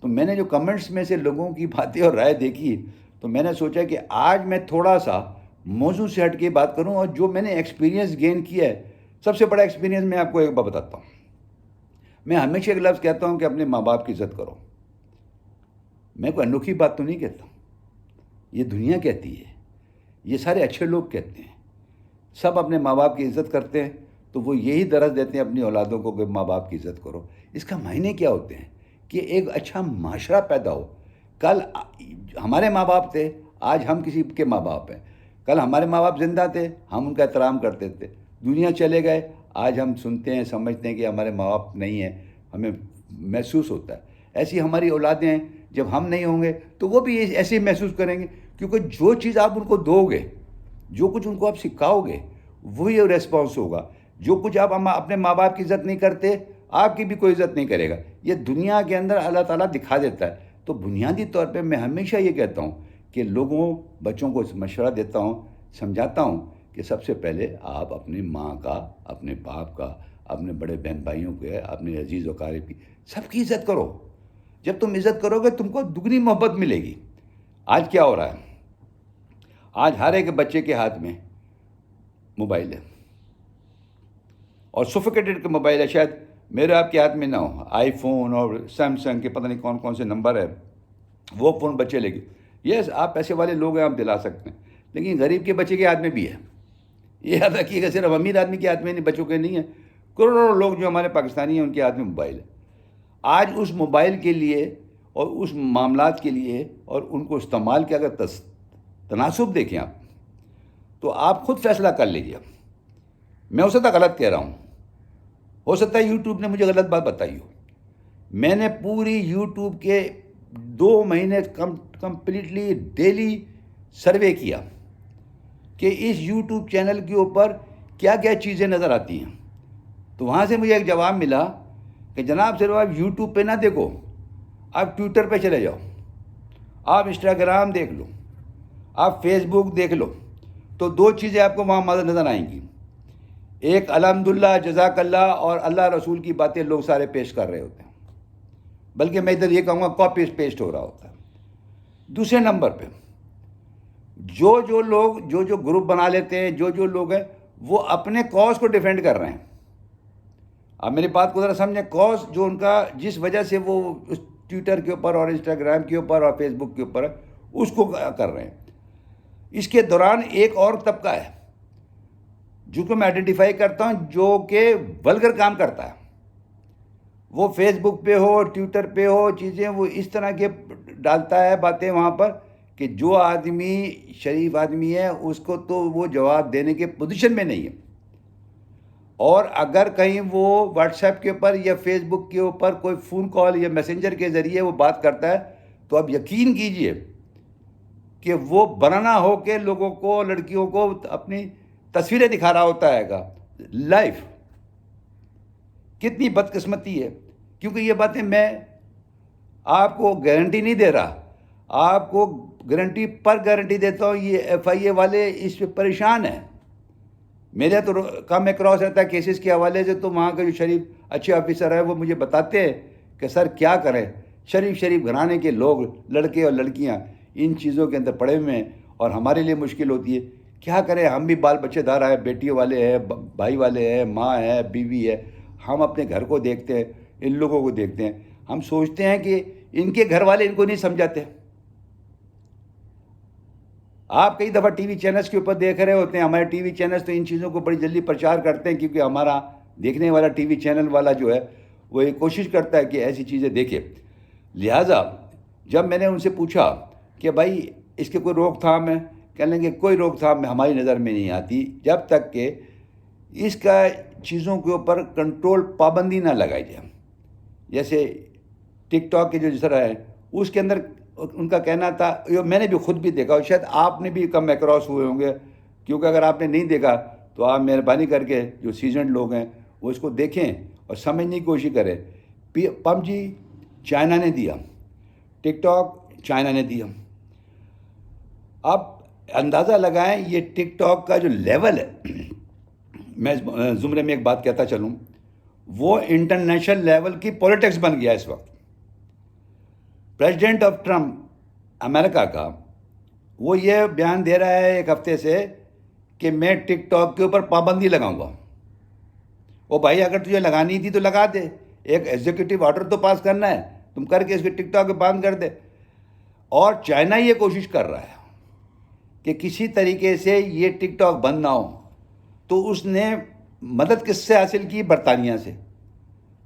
تو میں نے جو کمنٹس میں سے لوگوں کی باتیں اور رائے دیکھی, تو میں نے سوچا کہ آج میں تھوڑا سا موضوع سے ہٹ کے بات کروں, اور جو میں نے ایکسپیرینس گین کیا ہے, سب سے بڑا ایکسپیرینس میں آپ کو ایک بات بتاتا ہوں. میں ہمیشہ ایک لفظ کہتا ہوں کہ اپنے ماں باپ کی عزت کرو. میں کوئی انوکھی بات تو نہیں کہتا ہوں, یہ دنیا کہتی ہے, یہ سارے اچھے لوگ کہتے ہیں. سب اپنے ماں باپ کی عزت کرتے ہیں, تو وہ یہی درس دیتے ہیں اپنی اولادوں کو کہ ماں باپ کی عزت کرو. اس کا معنی کیا ہوتے ہیں کہ ایک اچھا معاشرہ پیدا ہو. کل ہمارے ماں باپ تھے, آج ہم کسی کے ماں باپ ہیں. کل ہمارے ماں باپ زندہ تھے, ہم ان کا احترام کرتے تھے. دنیا چلے گئے, آج ہم سنتے ہیں, سمجھتے ہیں کہ ہمارے ماں باپ نہیں ہیں, ہمیں محسوس ہوتا ہے. ایسی ہماری اولادیں ہیں, جب ہم نہیں ہوں گے تو وہ بھی ایسے ہی محسوس کریں گے, کیونکہ جو چیز آپ ان کو دو گے, جو کچھ ان کو آپ سکھاؤ گے, وہی ریسپانس ہوگا. جو کچھ آپ اپنے ماں باپ کی عزت نہیں کرتے, آپ کی بھی کوئی عزت نہیں کرے گا. یہ دنیا کے اندر اللہ تعالیٰ دکھا دیتا ہے. تو بنیادی طور پہ میں ہمیشہ یہ کہتا ہوں کہ بچوں کو مشورہ دیتا ہوں, سمجھاتا ہوں کہ سب سے پہلے آپ اپنی ماں کا, اپنے باپ کا, اپنے بڑے بہن بھائیوں کے, اپنے عزیز و اقارب کی, سب کی عزت کرو. جب تم عزت کرو گے تم کو دگنی محبت ملے گی. آج کیا ہو رہا ہے؟ آج ہر ایک بچے کے ہاتھ میں موبائل ہے, اور سوفیکیٹڈ کا موبائل ہے. شاید میرے آپ کے ہاتھ میں نہ ہو. آئی فون اور سیمسنگ کے پتہ نہیں کون کون سے نمبر ہے, وہ فون بچے لے گئے. یس, آپ پیسے والے لوگ ہیں, آپ دلا سکتے ہیں, لیکن غریب کے بچے کے ہاتھ میں بھی ہے. یہ یاد رکھیے گا, صرف امیر آدمی کے ہاتھ میں نہیں, بچوں کے نہیں ہے. کروڑوں لوگ جو ہمارے پاکستانی ہیں ان کے ہاتھ میں موبائل ہے. آج اس موبائل کے لیے اور اس معاملات کے لیے اور ان کو استعمال کے اگر تناسب دیکھیں آپ تو آپ خود فیصلہ کر لیجیے. میں ہو سکتا غلط کہہ رہا ہوں, ہو سکتا ہے یوٹیوب نے مجھے غلط بات بتائی ہو. میں نے پوری یوٹیوب کے 2 مہینے کمپلیٹلی ڈیلی سروے کیا کہ اس یوٹیوب چینل کے اوپر کیا کیا چیزیں نظر آتی ہیں. تو وہاں سے مجھے ایک جواب ملا کہ جناب صرف آپ یوٹیوب پہ نہ دیکھو, آپ ٹویٹر پہ چلے جاؤ, آپ انسٹاگرام دیکھ لو, آپ فیس بک دیکھ لو, تو 2 چیزیں آپ کو وہاں نظر آئیں گی. ایک الحمدللہ, جزاک اللہ اور اللہ رسول کی باتیں لوگ سارے پیش کر رہے ہوتے ہیں, بلکہ میں ادھر یہ کہوں گا کاپی پیسٹ ہو رہا ہوتا ہے. دوسرے نمبر پہ جو لوگ جو گروپ بنا لیتے ہیں, جو لوگ ہیں وہ اپنے کاز کو ڈیفینڈ کر رہے ہیں. اب میری بات کو ذرا سمجھیں, کاز جو ان کا جس وجہ سے وہ اس ٹویٹر کے اوپر اور انسٹاگرام کے اوپر اور فیس بک کے اوپر اس کو کر رہے ہیں. اس کے دوران ایک اور طبقہ ہے جو کہ میں آئیڈینٹیفائی کرتا ہوں جو کہ ولگر کام کرتا ہے. وہ فیس بک پہ ہو, ٹویٹر پہ ہو, چیزیں وہ اس طرح کے ڈالتا ہے باتیں وہاں پر کہ جو آدمی شریف آدمی ہے اس کو تو وہ جواب دینے کے پوزیشن میں نہیں ہے. اور اگر کہیں وہ واٹس ایپ کے اوپر یا فیس بک کے اوپر کوئی فون کال یا میسنجر کے ذریعے وہ بات کرتا ہے تو اب یقین کیجئے کہ وہ بنانا ہو کے لوگوں کو, لڑکیوں کو اپنی تصویریں دکھا رہا ہوتا ہے گا لائیو. کتنی بدقسمتی ہے, کیونکہ یہ باتیں میں آپ کو گارنٹی نہیں دے رہا, آپ کو گارنٹی پر گارنٹی دیتا ہوں. یہ ایف آئی اے والے اس پہ پریشان ہیں. میرے تو کم اکراس رہتا ہے کیسز کے حوالے سے, تو وہاں کے جو شریف اچھے آفیسر ہیں وہ مجھے بتاتے ہیں کہ سر کیا کریں, شریف گھرانے کے لوگ, لڑکے اور لڑکیاں ان چیزوں کے اندر پڑے ہوئے ہیں اور ہمارے لیے مشکل ہوتی ہے. کیا کریں, ہم بھی بال بچے دار ہیں, بیٹیوں والے ہیں, بھائی والے ہیں, ماں ہے, بیوی ہے. ہم اپنے گھر کو دیکھتے ہیں, ان لوگوں کو دیکھتے ہیں. ہم سوچتے ہیں کہ ان کے گھر والے ان کو نہیں سمجھاتے. آپ کئی دفعہ ٹی وی چینلز کے اوپر دیکھ رہے ہوتے ہیں, ہمارے ٹی وی چینلز تو ان چیزوں کو بڑی جلدی پرچار کرتے ہیں کیونکہ ہمارا دیکھنے والا ٹی وی چینل والا جو ہے وہ یہ کوشش کرتا ہے کہ ایسی چیزیں دیکھے. لہٰذا جب میں نے ان سے پوچھا کہ بھائی اس کے کوئی روک تھام ہے, کہنے لیں کہ کوئی روک تھام ہماری نظر میں نہیں آتی جب تک کہ اس کا چیزوں کے اوپر کنٹرول, پابندی نہ لگائی جائے. جیسے ٹک ٹاک کے جو جس طرح ہے اس کے اندر ان کا کہنا تھا, میں نے بھی خود بھی دیکھا اور شاید آپ نے بھی کم اکراس ہوئے ہوں گے, کیونکہ اگر آپ نے نہیں دیکھا تو آپ مہربانی کر کے جو سیزنڈ لوگ ہیں وہ اس کو دیکھیں اور سمجھنے کی کوشش کریں. پب جی چائنا نے دیا, ٹک ٹاک چائنا نے دیا. آپ اندازہ لگائیں یہ ٹک ٹاک کا جو لیول ہے, میں زمرے میں ایک بات کہتا چلوں, وہ انٹرنیشنل لیول کی پولیٹکس بن گیا اس وقت. پریزیڈنٹ آف ٹرمپ امریکہ کا وہ یہ بیان دے رہا ہے ایک ہفتے سے کہ میں ٹک ٹاک کے اوپر پابندی لگاؤں گا. او بھائی اگر تجھے لگانی تھی تو لگا دے, ایک ایگزیکٹو آرڈر تو پاس کرنا ہے, تم کر کے اس کے ٹک ٹاک بند کر دے. اور چائنا یہ کوشش کر رہا ہے کہ کسی طریقے سے یہ ٹک ٹاک بند نہ ہو. تو اس نے مدد کس سے حاصل کی؟ برطانیہ سے.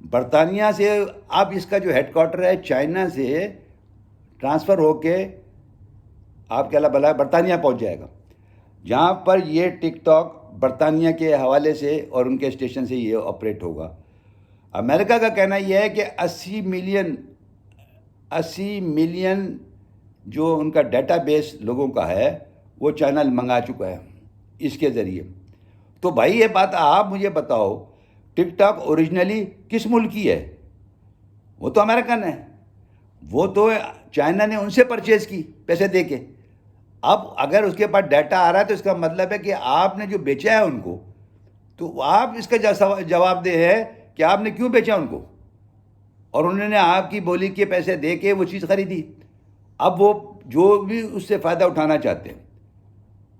برطانیہ سے اب اس کا جو ہیڈ کوارٹر ہے چائنا سے ٹرانسفر ہو کے آپ کے اللہ بلا برطانیہ پہنچ جائے گا, جہاں پر یہ ٹک ٹاک برطانیہ کے حوالے سے اور ان کے اسٹیشن سے یہ آپریٹ ہوگا. امریکہ کا کہنا یہ ہے کہ 80 ملین جو ان کا ڈیٹا بیس لوگوں کا ہے وہ چائنا منگا چکا ہے اس کے ذریعے. تو بھائی یہ بات آپ مجھے بتاؤ, ٹک ٹاک اوریجنلی کس ملک کی ہے؟ وہ تو امریکن ہے, وہ تو چائنا نے ان سے پرچیز کی پیسے دے کے. اب اگر اس کے پاس ڈیٹا آ رہا ہے تو اس کا مطلب ہے کہ آپ نے جو بیچا ہے ان کو, تو آپ اس کا جواب دہ ہے کہ آپ نے کیوں بیچا ان کو, اور انہوں نے آپ کی بولی کے پیسے دے کے وہ چیز خریدی. اب وہ جو بھی اس سے فائدہ اٹھانا چاہتے ہیں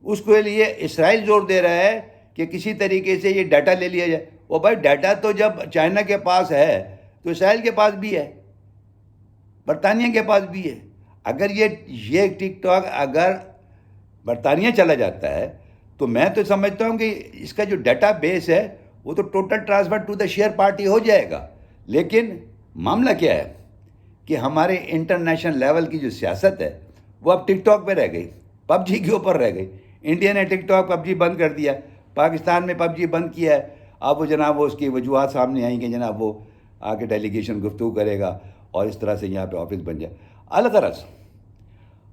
اس کے لیے اسرائیل زور دے رہا ہے کہ کسی طریقے سے یہ ڈیٹا لے لیا جائے. وہ بھائی ڈیٹا تو جب چائنا کے پاس ہے تو اسرائیل کے پاس بھی ہے, برطانیہ کے پاس بھی ہے. اگر یہ ٹک ٹاک اگر برطانیہ چلا جاتا ہے تو میں تو سمجھتا ہوں کہ اس کا جو ڈیٹا بیس ہے وہ تو total transfer to the share party ہو جائے گا. لیکن معاملہ کیا ہے کہ ہمارے انٹرنیشنل لیول کی جو سیاست ہے وہ اب ٹک ٹاک پہ رہ گئی, پب جی کے اوپر رہ گئی. انڈیا نے ٹک ٹاک پب جی بند کر دیا, پاکستان میں پب جی بند کیا ہے. اب وہ جناب وہ اس کی وجوہات سامنے آئیں کہ جناب وہ آ کے ڈیلیگیشن گفتگو کرے گا اور اس طرح سے یہاں پہ آفس بن جائے. الغرض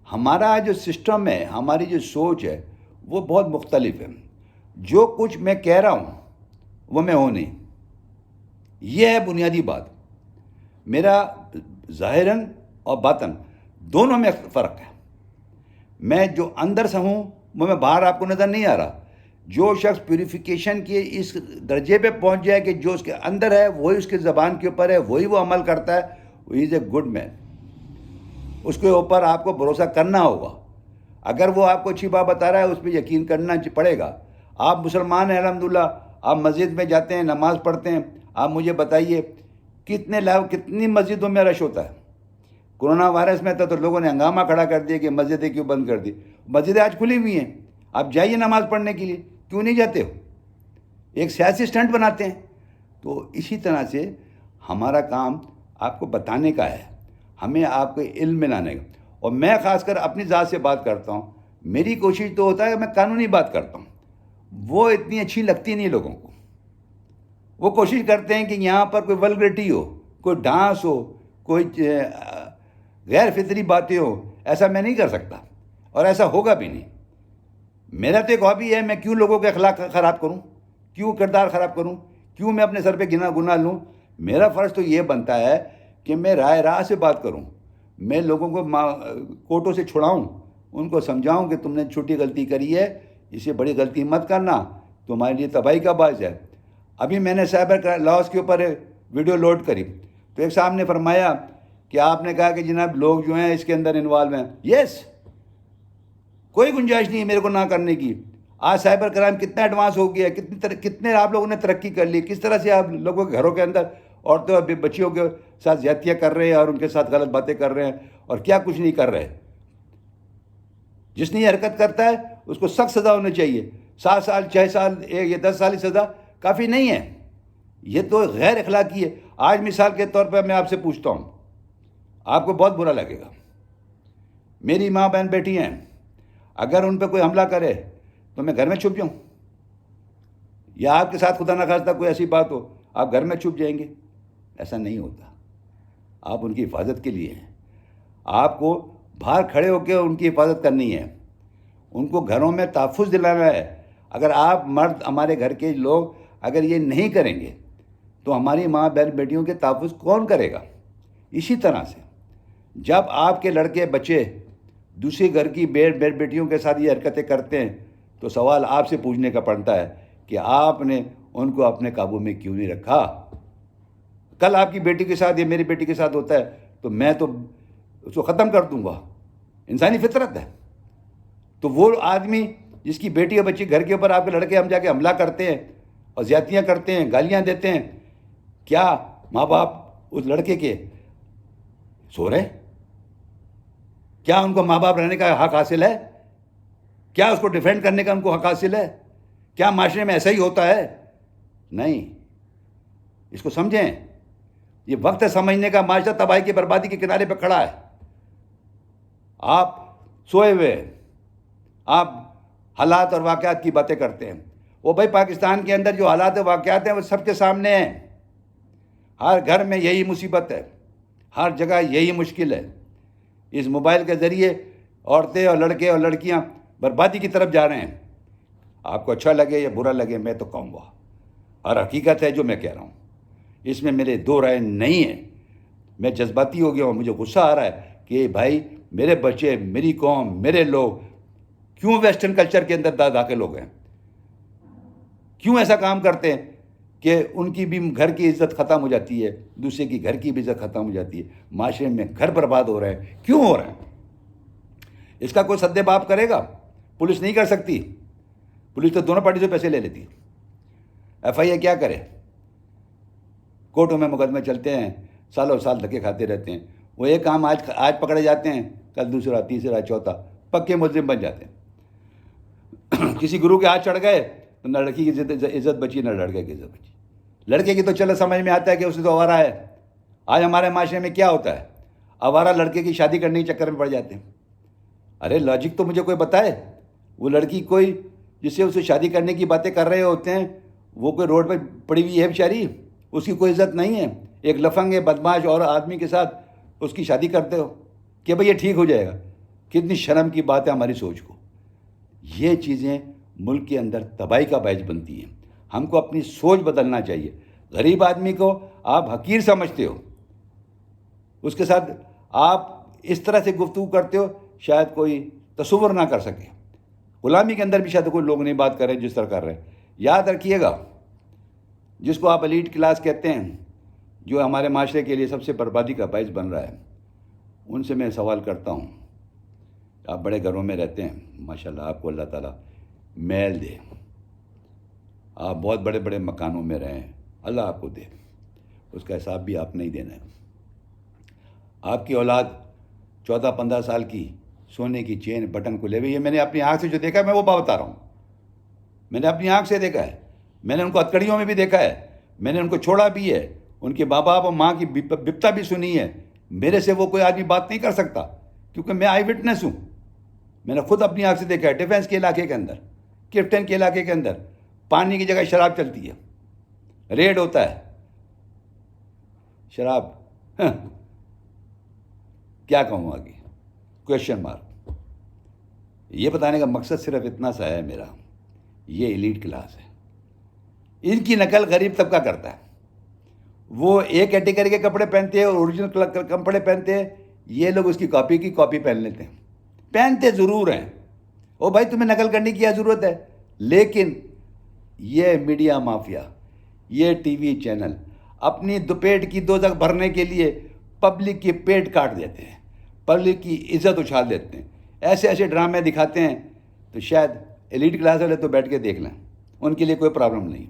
ہمارا جو سسٹم ہے, ہماری جو سوچ ہے وہ بہت مختلف ہے. جو کچھ میں کہہ رہا ہوں وہ میں ہوں نہیں, یہ ہے بنیادی بات. میرا ظاہراً اور باطن دونوں میں فرق ہے. میں جو اندر سے ہوں وہ میں باہر آپ کو نظر نہیں آ رہا. جو شخص پیوریفیکیشن کے اس درجے پہ پہنچ جائے کہ جو اس کے اندر ہے وہی اس کے زبان کے اوپر ہے, وہی وہ عمل کرتا ہے, وہ از اے گڈ مین. اس کے اوپر آپ کو بھروسہ کرنا ہوگا. اگر وہ آپ کو اچھی بات بتا رہا ہے اس پہ یقین کرنا پڑے گا. آپ مسلمان ہیں الحمدللہ, آپ مسجد میں جاتے ہیں, نماز پڑھتے ہیں. آپ مجھے بتائیے کتنی مسجدوں میں رش ہوتا ہے. کرونا وائرس میں تھا تو لوگوں نے ہنگامہ کھڑا کر دیا کہ مسجدیں کیوں بند کر دی. مسجدیں آج کھلی ہوئی ہیں, آپ جائیے نماز پڑھنے کے لیے, کیوں نہیں جاتے ہو؟ ایک سیاسی سٹنٹ بناتے ہیں. تو اسی طرح سے ہمارا کام آپ کو بتانے کا ہے, ہمیں آپ کو علم میں لانے کا. اور میں خاص کر اپنی ذات سے بات کرتا ہوں. میری کوشش تو ہوتا ہے کہ میں قانونی بات کرتا ہوں, وہ اتنی اچھی لگتی نہیں لوگوں کو. وہ کوشش کرتے ہیں کہ یہاں پر کوئی ولگریٹی ہو, کوئی ڈانس ہو, کوئی غیر فطری باتیں ہو. ایسا میں نہیں کر سکتا اور ایسا ہوگا بھی نہیں. میرا تو ایک ہابی ہے, میں کیوں لوگوں کے اخلاق خراب کروں, کیوں کردار خراب کروں, کیوں میں اپنے سر پہ گناہ لوں. میرا فرض تو یہ بنتا ہے کہ میں راہ سے بات کروں, میں لوگوں کو کوٹوں سے چھڑاؤں, ان کو سمجھاؤں کہ تم نے چھوٹی غلطی کری ہے, اسے بڑی غلطی مت کرنا, تمہارے لیے تباہی کا باعث ہے. ابھی میں نے سائبر لاس کے اوپر ویڈیو لوڈ کری تو ایک صاحب نے فرمایا کہ آپ نے کہا کہ جناب لوگ جو ہیں اس کے اندر انوالو ہیں. یس, کوئی گنجائش نہیں ہے میرے کو نہ کرنے کی. آج سائبر کرائم کتنا ایڈوانس ہو گیا ہے, کتنے آپ لوگوں نے ترقی کر لی, کس طرح سے آپ لوگوں کے گھروں کے اندر عورتوں اور بچیوں کے ساتھ زیادتیاں کر رہے ہیں اور ان کے ساتھ غلط باتیں کر رہے ہیں اور کیا کچھ نہیں کر رہے. جس نے یہ حرکت کرتا ہے اس کو سخت سزا ہونی چاہیے. 7 سال 6 سال یا 10 سال کی سزا کافی نہیں ہے. یہ تو غیر اخلاقی ہے. آج مثال کے طور پر میں آپ سے پوچھتا ہوں, آپ کو بہت برا لگے گا. میری ماں بہن بیٹی ہیں, اگر ان پہ کوئی حملہ کرے تو میں گھر میں چھپ جاؤں, یا آپ کے ساتھ خدا نہ خواستہ کوئی ایسی بات ہو آپ گھر میں چھپ جائیں گے؟ ایسا نہیں ہوتا. آپ ان کی حفاظت کے لیے ہیں. آپ کو باہر کھڑے ہو کے ان کی حفاظت کرنی ہے, ان کو گھروں میں تحفظ دلانا ہے. اگر آپ مرد, ہمارے گھر کے لوگ اگر یہ نہیں کریں گے تو ہماری ماں بہن بیٹیوں کے تحفظ کون کرے گا؟ اسی طرح سے جب آپ کے لڑکے بچے دوسری گھر کی بیٹیوں کے ساتھ یہ حرکتیں کرتے ہیں تو سوال آپ سے پوچھنے کا پڑتا ہے کہ آپ نے ان کو اپنے قابو میں کیوں نہیں رکھا؟ کل آپ کی بیٹی کے ساتھ یا میری بیٹی کے ساتھ ہوتا ہے تو میں تو اس کو ختم کر دوں گا. انسانی فطرت ہے. تو وہ آدمی جس کی بیٹی اور بچی گھر کے اوپر آپ کے لڑکے ہم جا کے حملہ کرتے ہیں اور زیادتیاں کرتے ہیں, گالیاں دیتے ہیں, کیا ماں باپ اس لڑکے کے سو رہے؟ کیا ان کو ماں باپ رہنے کا حق حاصل ہے؟ کیا اس کو ڈیفینڈ کرنے کا ان کو حق حاصل ہے؟ کیا معاشرے میں ایسا ہی ہوتا ہے؟ نہیں. اس کو سمجھیں. یہ وقت ہے سمجھنے کا. معاشرہ تباہی کی بربادی کے کنارے پہ کھڑا ہے. آپ سوئے ہوئے, آپ حالات اور واقعات کی باتیں کرتے ہیں. وہ بھائی پاکستان کے اندر جو حالات و واقعات ہیں وہ سب کے سامنے ہیں. ہر گھر میں یہی مصیبت ہے, ہر جگہ یہی مشکل ہے. اس موبائل کے ذریعے عورتیں اور لڑکے اور لڑکیاں بربادی کی طرف جا رہے ہیں. آپ کو اچھا لگے یا برا لگے, میں تو کہوں گا اور حقیقت ہے جو میں کہہ رہا ہوں. اس میں میرے دو رائے نہیں ہیں. میں جذباتی ہو گیا ہوں, مجھے غصہ آ رہا ہے کہ بھائی میرے بچے, میری قوم, میرے لوگ کیوں ویسٹرن کلچر کے اندر داخل ہو گئے, کیوں ایسا کام کرتے ہیں کہ ان کی بھی گھر کی عزت ختم ہو جاتی ہے, دوسرے کی گھر کی بھی عزت ختم ہو جاتی ہے. معاشرے میں گھر برباد ہو رہے ہیں. کیوں ہو رہے ہیں؟ اس کا کوئی سدے باب کرے گا؟ پولیس نہیں کر سکتی. پولیس تو دونوں پارٹی سے پیسے لے لیتی ہے. ایف آئی اے کیا کرے؟ کورٹوں میں مقدمے چلتے ہیں, سالوں سال دھکے کھاتے رہتے ہیں. وہ ایک کام آج پکڑے جاتے ہیں, کل دوسرا, تیسرا, چوتھا, پکے ملزم بن جاتے ہیں. کسی گرو کے ہاتھ چڑھ گئے تو نہ لڑکی کی عزت بچی, نہ لڑکے کی عزت بچی. لڑکے کی تو چلو سمجھ میں آتا ہے کہ اس نے تو آوارہ ہے, آج ہمارے معاشرے میں کیا ہوتا ہے؟ آوارہ لڑکے کی شادی کرنے کے چکر میں پڑ جاتے ہیں. ارے لاجک تو مجھے کوئی بتائے. وہ لڑکی کوئی جس سے اسے شادی کرنے کی باتیں کر رہے ہوتے ہیں وہ کوئی روڈ پہ پڑی ہوئی ہے بیچاری, اس کی کوئی عزت نہیں ہے. ایک لفنگ بدماش اور آدمی کے ساتھ اس کی شادی کرتے ہو کہ بھئی یہ ٹھیک ہو جائے گا. کتنی شرم کی بات ہے ہماری سوچ کو. یہ چیزیں ملک کے اندر تباہی کا باعث بنتی ہیں. ہم کو اپنی سوچ بدلنا چاہیے. غریب آدمی کو آپ حقیر سمجھتے ہو, اس کے ساتھ آپ اس طرح سے گفتگو کرتے ہو شاید کوئی تصور نہ کر سکے. غلامی کے اندر بھی شاید کوئی لوگ نہیں بات کر رہے جس طرح کر رہے ہیں. یاد رکھیے گا, جس کو آپ ایلیٹ کلاس کہتے ہیں, جو ہمارے معاشرے کے لیے سب سے بربادی کا باعث بن رہا ہے, ان سے میں سوال کرتا ہوں, آپ بڑے گھروں میں رہتے ہیں, ماشاءاللہ آپ کو اللہ تعالیٰ میل دے, آپ بہت بڑے بڑے مکانوں میں رہیں, اللہ آپ کو دے, اس کا حساب بھی آپ نہیں دینا ہے. آپ کی اولاد 14-15 سال کی سونے کی چین بٹن کو لے ہوئی ہے. میں نے اپنی آنکھ سے جو دیکھا ہے میں وہ بتا رہا ہوں. میں نے اپنی آنکھ سے دیکھا ہے, میں نے ان کو ہتکڑیوں میں بھی دیکھا ہے, میں نے ان کو چھوڑا بھی ہے, ان کے باپ اور ماں کی بپتا بھی سنی ہے. میرے سے وہ کوئی آدمی بات نہیں کر سکتا کیونکہ میں آئی وٹنس ہوں. میں نے خود اپنی آنکھ سے دیکھا ہے. ڈیفینس کے علاقے کے اندر, کیپٹن کے علاقے کے اندر پانی کی جگہ شراب چلتی ہے, ریڈ ہوتا ہے شراب. کیا کہوں آگے, کویشچن مارک. یہ بتانے کا مقصد صرف اتنا سا ہے میرا, یہ ایلیٹ کلاس ہے, ان کی نقل غریب طبقہ کرتا ہے. وہ ایک کیٹیگری کے کپڑے پہنتے ہیں اور اوریجنل کپڑے پہنتے ہیں, یہ لوگ اس کی کاپی پہن لیتے ہیں. پہنتے ضرور ہیں, او بھائی تمہیں نقل کرنے کی کیا ضرورت ہے, لیکن یہ میڈیا مافیا, یہ ٹی وی چینل اپنی دوپہٹ کی دوزخ بھرنے کے لیے پبلک کی پیٹ کاٹ دیتے ہیں, پبلک کی عزت اچھال دیتے ہیں, ایسے ایسے ڈرامے دکھاتے ہیں. تو شاید ایلیٹ کلاس والے تو بیٹھ کے دیکھ لیں, ان کے لیے کوئی پرابلم نہیں.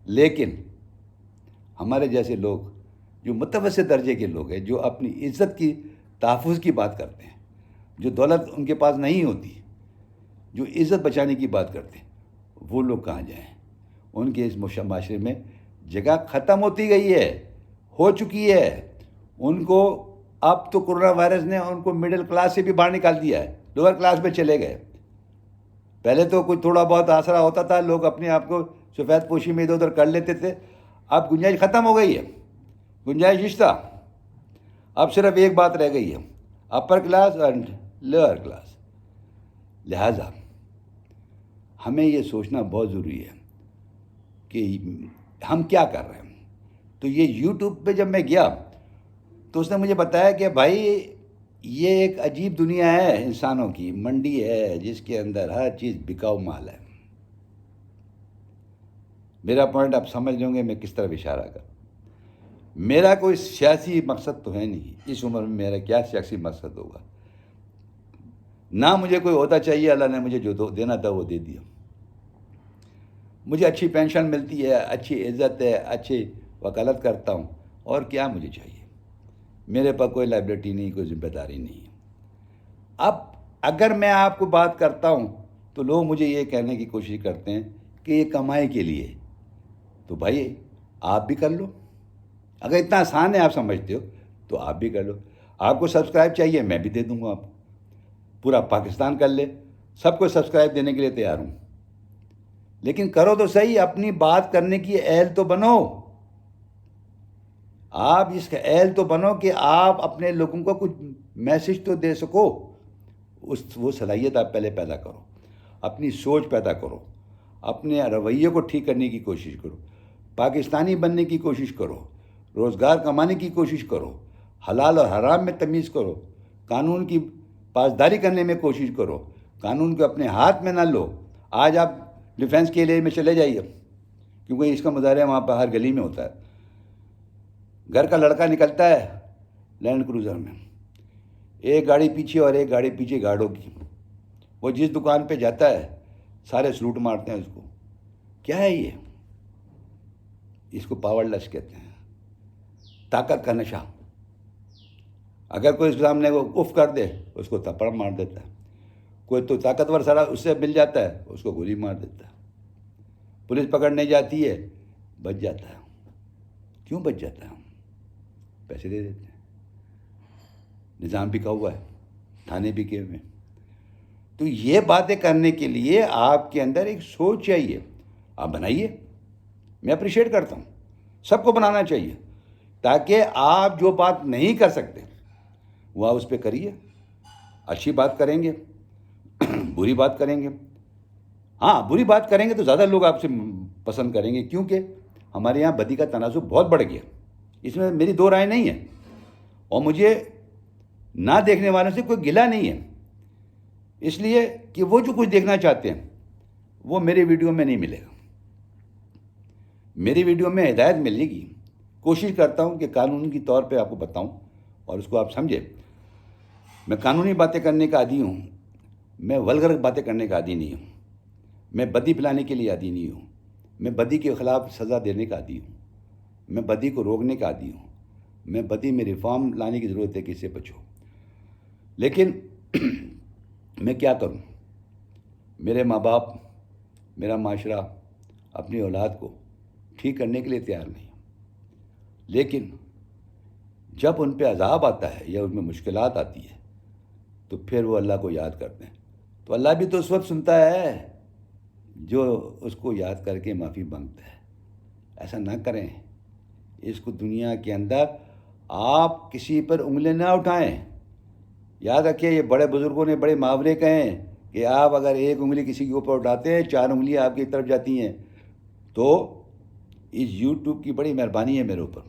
لیکن ہمارے جیسے لوگ جو متوسط درجے کے لوگ ہیں, جو اپنی عزت کی تحفظ کی بات کرتے ہیں, جو دولت ان کے پاس نہیں ہوتی, جو عزت بچانے کی بات کرتے ہیں, وہ لوگ کہاں جائیں؟ ان کے اس معاشرے میں جگہ ختم ہوتی گئی ہے, ہو چکی ہے. ان کو اب تو کورونا وائرس نے ان کو مڈل کلاس سے بھی باہر نکال دیا ہے, لوور کلاس میں چلے گئے. پہلے تو کوئی تھوڑا بہت آسرا ہوتا تھا, لوگ اپنے آپ کو سفید پوشی میں ادھر ادھر کر لیتے تھے. اب گنجائش ختم ہو گئی ہے, گنجائش رشتہ. اب صرف ایک بات رہ گئی ہے, upper class and lower class. لہٰذا ہمیں یہ سوچنا بہت ضروری ہے کہ ہم کیا کر رہے ہیں. تو یہ یوٹیوب پہ جب میں گیا تو اس نے مجھے بتایا کہ بھائی یہ ایک عجیب دنیا ہے, انسانوں کی منڈی ہے جس کے اندر ہر چیز بکاؤ مال ہے. میرا پوائنٹ آپ سمجھ لیں گے میں کس طرح اشارہ کروں. میرا کوئی سیاسی مقصد تو ہے نہیں, اس عمر میں میرا کیا سیاسی مقصد ہوگا. نہ مجھے کوئی عہدہ چاہیے, اللہ نے مجھے جو دینا تھا وہ دے دیا. مجھے اچھی پینشن ملتی ہے, اچھی عزت ہے, اچھی وکالت کرتا ہوں, اور کیا مجھے چاہیے. میرے پاس کوئی لائبلٹی نہیں, کوئی ذمہ داری نہیں. اب اگر میں آپ کو بات کرتا ہوں تو لوگ مجھے یہ کہنے کی کوشش کرتے ہیں کہ یہ کمائی کے لیے. تو بھائی آپ بھی کر لو, اگر اتنا آسان ہے آپ سمجھتے ہو تو آپ بھی کر لو. آپ کو سبسکرائب چاہیے, میں بھی دے دوں گا آپ کو. پورا پاکستان کر لے, سب کو سبسکرائب دینے کے لیے تیار ہوں. لیکن کرو تو صحیح, اپنی بات کرنے کی اہل تو بنو. آپ اس کا اہل تو بنو کہ آپ اپنے لوگوں کو کچھ میسج تو دے سکو. وہ صلاحیت آپ پہلے پیدا کرو, اپنی سوچ پیدا کرو, اپنے رویے کو ٹھیک کرنے کی کوشش کرو, پاکستانی بننے کی کوشش کرو, روزگار کمانے کی کوشش کرو, حلال اور حرام میں تمیز کرو, قانون کی پاسداری کرنے میں کوشش کرو, قانون کو اپنے ہاتھ میں نہ لو. آج آپ ڈیفینس کے ایریا میں چلے جائیے, کیونکہ اس کا مظاہرہ وہاں پہ ہر گلی میں ہوتا ہے. گھر کا لڑکا نکلتا ہے لینڈ کروزر میں, ایک گاڑی پیچھے اور ایک گاڑی پیچھے گارڈوں کی. وہ جس دکان پہ جاتا ہے سارے سلوٹ مارتے ہیں اس کو. کیا ہے یہ؟ اس کو پاور لش کہتے ہیں, طاقت کا نشہ. اگر کوئی اس سامنے وہ اف کر دے اس کو تھپڑ مار دیتا ہے. کوئی تو طاقتور سارا اس سے مل جاتا ہے, اس کو گولی مار دیتا ہے. پولیس پکڑنے جاتی ہے, بچ جاتا ہے. کیوں بچ جاتا ہے؟ پیسے دے دیتے ہیں. نظام بکا ہوا ہے, تھانے بکے ہوئے ہیں. تو یہ باتیں کرنے کے لیے آپ کے اندر ایک سوچ چاہیے. آپ بنائیے, میں اپریشیٹ کرتا ہوں, سب کو بنانا چاہیے, تاکہ آپ جو بات نہیں کر سکتے وہ آپ اس پہ کریے. اچھی بات کریں گے, بری بات کریں گے. ہاں, بری بات کریں گے تو زیادہ لوگ آپ سے پسند کریں گے, کیونکہ ہمارے یہاں بدی کا تناسب بہت بڑھ گیا. اس میں میری دو رائے نہیں ہے, اور مجھے نہ دیکھنے والوں سے کوئی گلہ نہیں ہے, اس لیے کہ وہ جو کچھ دیکھنا چاہتے ہیں وہ میرے ویڈیو میں نہیں ملے گا. میری ویڈیو میں ہدایت ملے گی. کوشش کرتا ہوں کہ قانون کی طور پہ آپ کو بتاؤں اور اس کو آپ سمجھیں. میں قانونی باتیں کرنے کا عادی ہوں, میں ولگر باتیں کرنے کا عادی نہیں ہوں. میں بدی پھیلانے کے لیے عادی نہیں ہوں. میں بدی کے خلاف سزا دینے کا عادی ہوں. میں بدی کو روکنے کا عادی ہوں. میں بدی میں ریفارم لانے کی ضرورت ہے کہ اس سے بچو. لیکن میں کیا کروں؟ میرے ماں باپ, میرا معاشرہ اپنی اولاد کو ٹھیک کرنے کے لیے تیار نہیں. لیکن جب ان پہ عذاب آتا ہے یا ان میں مشکلات آتی ہے تو پھر وہ اللہ کو یاد کرتے ہیں. تو اللہ بھی تو اس وقت سنتا ہے جو اس کو یاد کر کے معافی مانگتا ہے. ایسا نہ کریں. اس کو دنیا کے اندر آپ کسی پر انگلیں نہ اٹھائیں. یاد رکھیے, یہ بڑے بزرگوں نے بڑے محاورے کہے ہیں کہ آپ اگر ایک انگلی کسی کے اوپر اٹھاتے ہیں, 4 انگلیاں آپ کی طرف جاتی ہیں. تو اس یوٹیوب کی بڑی مہربانی ہے میرے اوپر,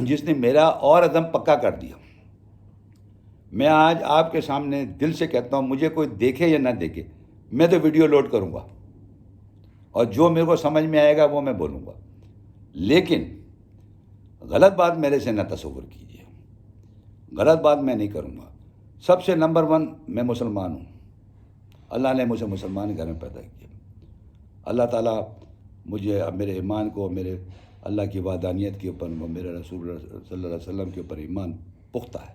جس نے میرا اور عزم پکا کر دیا. میں آج آپ کے سامنے دل سے کہتا ہوں, مجھے کوئی دیکھے یا نہ دیکھے, میں تو ویڈیو لوڈ کروں گا اور جو میرے کو سمجھ میں آئے گا وہ میں بولوں گا. لیکن غلط بات میرے سے نہ تصور کیجیے. غلط بات میں نہیں کروں گا. سب سے نمبر 1 میں مسلمان ہوں. اللہ نے مجھے مسلمان گھر میں پیدا کیا. اللہ تعالیٰ مجھے میرے ایمان کو, میرے اللہ کی وحدانیت کے اوپر, میرے رسول صلی اللہ علیہ وسلم کے اوپر ایمان پختہ ہے.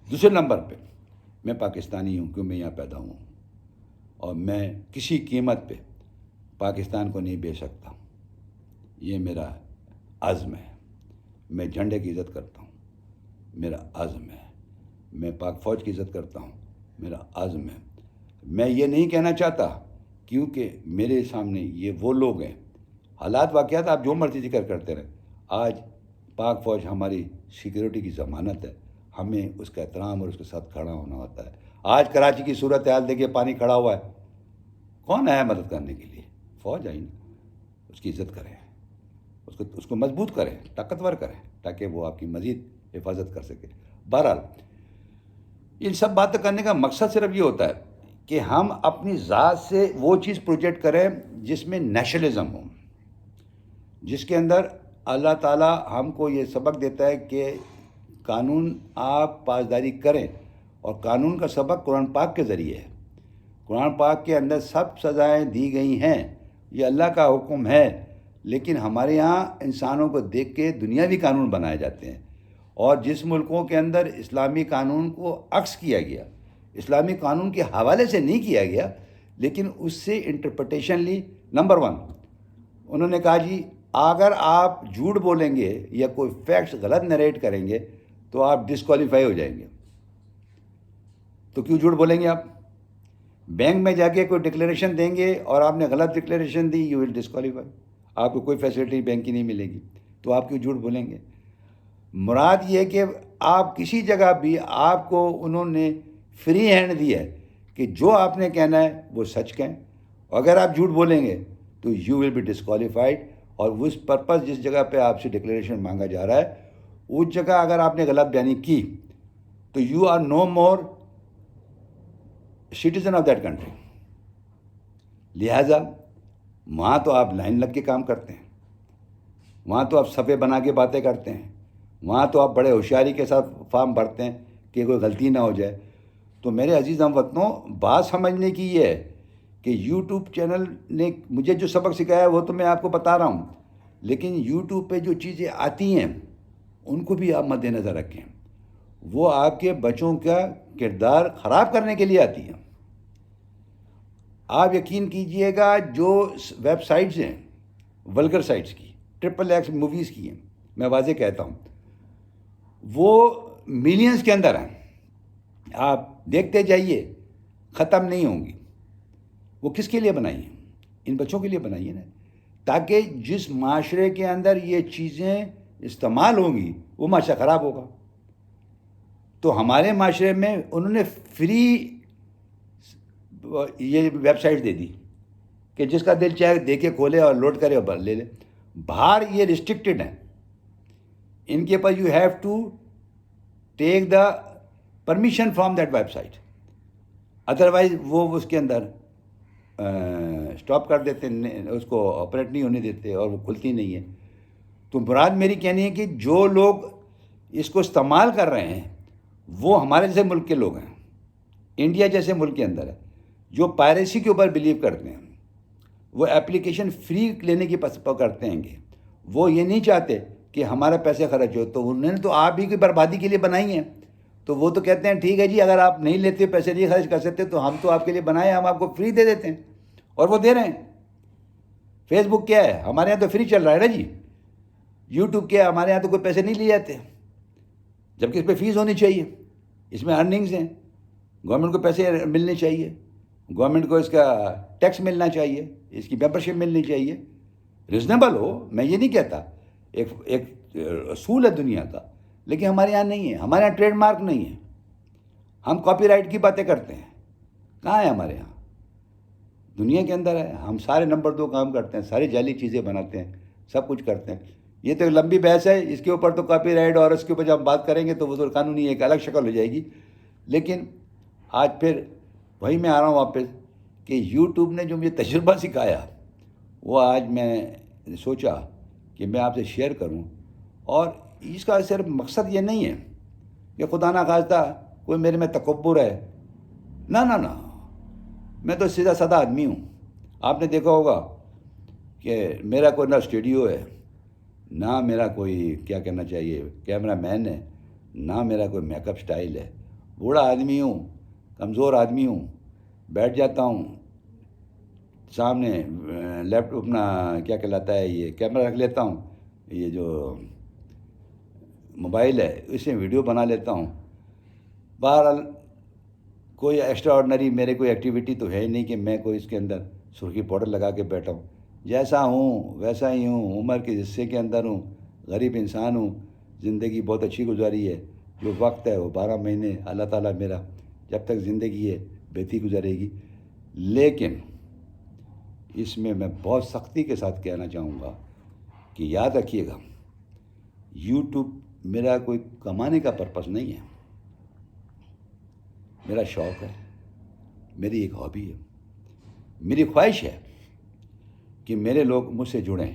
دوسرے نمبر پہ میں پاکستانی ہوں, کیوں میں یہاں پیدا ہوں, اور میں کسی قیمت پہ پاکستان کو نہیں بیچ سکتا. یہ میرا عزم ہے. میں جھنڈے کی عزت کرتا ہوں, میرا عزم ہے. میں پاک فوج کی عزت کرتا ہوں, میرا عزم ہے. میں یہ نہیں کہنا چاہتا, کیونکہ میرے سامنے یہ وہ لوگ ہیں, حالات واقعات آپ جو مرضی ذکر کرتے رہیں. آج پاک فوج ہماری سیکیورٹی کی ضمانت ہے. ہمیں اس کا احترام اور اس کے ساتھ کھڑا ہونا ہوتا ہے. آج کراچی کی صورت حال دیکھیے, پانی کھڑا ہوا ہے. کون آیا مدد کرنے کے لیے؟ فوج آئی نا. اس کی عزت کریں, اس کو مضبوط کریں, طاقتور کریں, تاکہ وہ آپ کی مزید حفاظت کر سکے. بہرحال ان سب باتیں کرنے کا مقصد صرف یہ ہوتا ہے کہ ہم اپنی ذات سے وہ چیز پروجیکٹ کریں جس میں نیشنلزم ہو, جس کے اندر اللہ تعالیٰ ہم کو یہ سبق دیتا ہے کہ قانون آپ پاسداری کریں, اور قانون کا سبق قرآن پاک کے ذریعے ہے. قرآن پاک کے اندر سب سزائیں دی گئی ہیں, یہ اللہ کا حکم ہے. لیکن ہمارے یہاں انسانوں کو دیکھ کے دنیاوی قانون بنائے جاتے ہیں, اور جس ملکوں کے اندر اسلامی قانون کو عکس کیا گیا, اسلامی قانون کے حوالے سے نہیں کیا گیا, لیکن اس سے انٹرپریٹیشن لی. نمبر 1 انہوں نے کہا جی اگر آپ جھوٹ بولیں گے یا کوئی فیکٹس غلط نریٹ کریں گے تو آپ ڈسکوالیفائی ہو جائیں گے. تو کیوں جھوٹ بولیں گے آپ؟ بینک میں جا کے کوئی ڈکلیریشن دیں گے اور آپ نے غلط declaration the, you will disqualify. آپ کو کوئی فیسلٹی بینک کی نہیں ملے گی, تو آپ کیوں جھوٹ بولیں گے؟ مراد یہ کہ آپ کسی جگہ بھی آپ کو انہوں نے فری ہینڈ دی ہے کہ جو آپ نے کہنا ہے وہ سچ کہیں. اگر آپ جھوٹ بولیں گے تو یو ول بی ڈسکوالیفائڈ, اور اس پرپز جس جگہ پہ آپ سے ڈکلیریشن مانگا جا رہا ہے اس جگہ اگر آپ نے غلط بیانی کی تو you are no more citizen of that country. لہٰذا وہاں تو آپ لائن لگ کے کام کرتے ہیں, وہاں تو آپ صفحے بنا کے باتیں کرتے ہیں, وہاں تو آپ بڑے ہوشیاری کے ساتھ فارم بھرتے ہیں کہ کوئی غلطی نہ ہو جائے. تو میرے عزیز ہم وطنوں, بات سمجھنے کی یہ ہے کہ یوٹیوب چینل نے مجھے جو سبق سکھایا ہے وہ تو میں آپ کو بتا رہا ہوں, لیکن یوٹیوب پہ جو چیزیں آتی ہیں ان کو بھی آپ مد نظر رکھیں. وہ آپ کے بچوں کا کردار خراب کرنے کے لیے آتی ہیں. آپ یقین کیجئے گا جو ویب سائٹس ہیں ولگر سائٹس کی, XXX موویز کی ہیں, میں واضح کہتا ہوں, وہ ملینز کے اندر ہیں. آپ دیکھتے جائیے، ختم نہیں ہوں گی. وہ کس کے لیے بنائی ہیں؟ ان بچوں کے لیے بنائی ہے نا، تاکہ جس معاشرے کے اندر یہ چیزیں استعمال ہوں گی وہ معاشرہ خراب ہوگا. تو ہمارے معاشرے میں انہوں نے فری یہ ویب سائٹ دے دی کہ جس کا دل چاہے دیکھے، کھولے اور لوڈ کرے اور لے لے. باہر یہ ریسٹرکٹڈ ہیں ان کے پاس. You have to take the permission from that website, otherwise وہ اس کے اندر اسٹاپ کر دیتے ہیں، اس کو آپریٹ نہیں ہونے دیتے اور وہ کھلتی نہیں ہے. تو مراد میری کہنی ہے کہ جو لوگ اس کو استعمال کر رہے ہیں وہ ہمارے جیسے ملک کے لوگ ہیں، انڈیا جیسے ملک کے اندر ہے، جو پائریسی کے اوپر بلیو کرتے ہیں. وہ اپلیکیشن فری لینے کی کرتے ہیں گے. وہ یہ نہیں چاہتے کہ ہمارا پیسے خرچ ہو. تو انہوں نے تو آپ ہی کی بربادی کے لیے بنائی ہیں. تو وہ تو کہتے ہیں ٹھیک ہے جی، اگر آپ نہیں لیتے، پیسے نہیں خرچ کر سکتے تو ہم تو آپ کے لیے بنائے، ہم آپ کو فری دے دیتے ہیں. اور وہ دے رہے ہیں. فیس بک کیا ہے؟ ہمارے یہاں تو فری چل رہا ہے نا جی. یوٹیوب کیا ہے؟ ہمارے یہاں تو کوئی پیسے نہیں لیے جاتے، جبکہ اس پہ فیس ہونی چاہیے. اس میں ارننگز ہیں، گورنمنٹ کو پیسے ملنے چاہیے، گورنمنٹ کو اس کا ٹیکس ملنا چاہیے، اس کی ممبرشپ ملنی چاہیے. ریزنیبل ہو، میں یہ نہیں کہتا، ایک اصول ہے دنیا کا. لیکن ہمارے یہاں نہیں ہے. ہمارے یہاں ٹریڈ مارک نہیں ہے. ہم کاپی رائٹ کی باتیں کرتے ہیں. کہاں ہے ہمارے یہاں؟ دنیا کے اندر ہے. ہم سارے نمبر 2 کام کرتے ہیں، ساری جعلی چیزیں بناتے ہیں، سب کچھ کرتے ہیں. یہ تو ایک لمبی بحث ہے، اس کے اوپر تو کاپی رائٹ اور اس کے اوپر جب ہم بات کریں گے تو وہ تو قانونی ایک الگ شکل ہو جائے گی. لیکن آج پھر وہی میں آ رہا ہوں واپس کہ یوٹیوب نے جو مجھے تجربہ سکھایا وہ آج میں سوچا کہ میں آپ سے شیئر کروں. اور اس کا صرف مقصد یہ نہیں ہے کہ خدا نخواستہ کوئی میرے میں تکبر ہے. نہ نہ نہ، میں تو سیدھا سادہ آدمی ہوں. آپ نے دیکھا ہوگا کہ میرا کوئی نہ اسٹوڈیو ہے، نہ میرا کوئی کیا کہنا چاہیے کیمرہ مین ہے، نہ میرا کوئی میک اپ سٹائل ہے. بوڑھا آدمی ہوں، کمزور آدمی ہوں. بیٹھ جاتا ہوں سامنے، لیپ ٹاپ اپنا کیا کہلاتا ہے یہ کیمرہ رکھ لیتا ہوں، یہ جو موبائل ہے اس میں ویڈیو بنا لیتا ہوں. بہرحال کوئی ایکسٹرا آرڈنری میرے کوئی ایکٹیویٹی تو ہے ہی نہیں کہ میں کوئی اس کے اندر سرخی پاؤڈر لگا کے بیٹھا ہوں. جیسا ہوں ویسا ہی ہوں، عمر کے حصے کے اندر ہوں، غریب انسان ہوں. زندگی بہت اچھی گزاری ہے. جو وقت ہے وہ 12 مہینے اللہ تعالیٰ میرا جب تک زندگی ہے بہتری گزارے گی. لیکن اس میں بہت سختی کے ساتھ کہنا چاہوں گا کہ یاد رکھیے گا، یوٹیوب میرا کوئی کمانے کا پرپس نہیں ہے. میرا شوق ہے، میری ایک ہابی ہے. میری خواہش ہے کہ میرے لوگ مجھ سے جڑیں.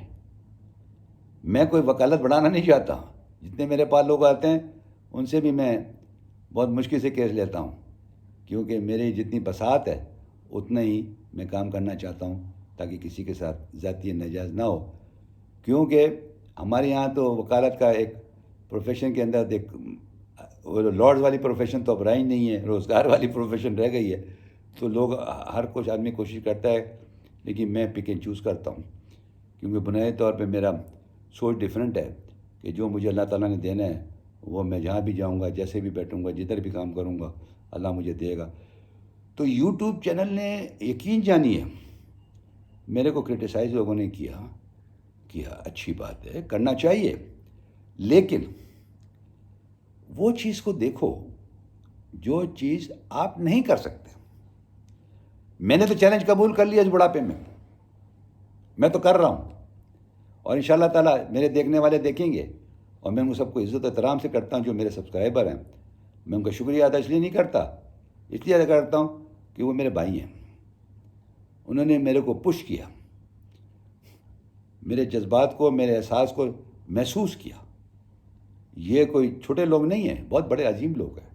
میں کوئی وکالت بڑھانا نہیں چاہتا. جتنے میرے پاس لوگ آتے ہیں ان سے بھی میں بہت مشکل سے کیس لیتا ہوں، کیونکہ میری جتنی بساط ہے اتنا ہی میں کام کرنا چاہتا ہوں تاکہ کسی کے ساتھ ذاتی ناجائز نہ ہو. کیونکہ ہمارے یہاں تو وکالت کا ایک پروفیشن کے اندر وہ لارڈز والی پروفیشن تو اب رہی نہیں ہے، روزگار والی پروفیشن رہ گئی ہے. تو لوگ ہر کچھ آدمی کوشش کرتا ہے، لیکن میں پک اینڈ چوز کرتا ہوں. کیونکہ بنیادی طور پہ میرا سوچ ڈیفرنٹ ہے کہ جو مجھے اللہ تعالیٰ نے دینا ہے وہ میں جہاں بھی جاؤں گا، جیسے بھی بیٹھوں گا، جدھر بھی کام کروں گا، اللہ مجھے دے گا. تو یوٹیوب چینل نے یقین جانیے میرے کو کرٹیسائز لوگوں نے کیا، اچھی بات ہے، کرنا چاہیے. لیکن وہ چیز کو دیکھو جو چیز آپ نہیں کر سکتے. میں نے تو چیلنج قبول کر لیا اس بڑھاپے میں تو کر رہا ہوں. اور ان شاء اللہ تعالیٰ میرے دیکھنے والے دیکھیں گے. اور میں ان کو سب کو عزت احترام سے کرتا ہوں جو میرے سبسکرائبر ہیں. میں ان کا شکریہ ادا اس لیے نہیں کرتا، اس لیے ادا کرتا ہوں کہ وہ میرے بھائی ہیں. انہوں نے میرے کو پش کیا، میرے جذبات کو، میرے احساس کو محسوس کیا. یہ کوئی چھوٹے لوگ نہیں ہیں، بہت بڑے عظیم لوگ ہیں.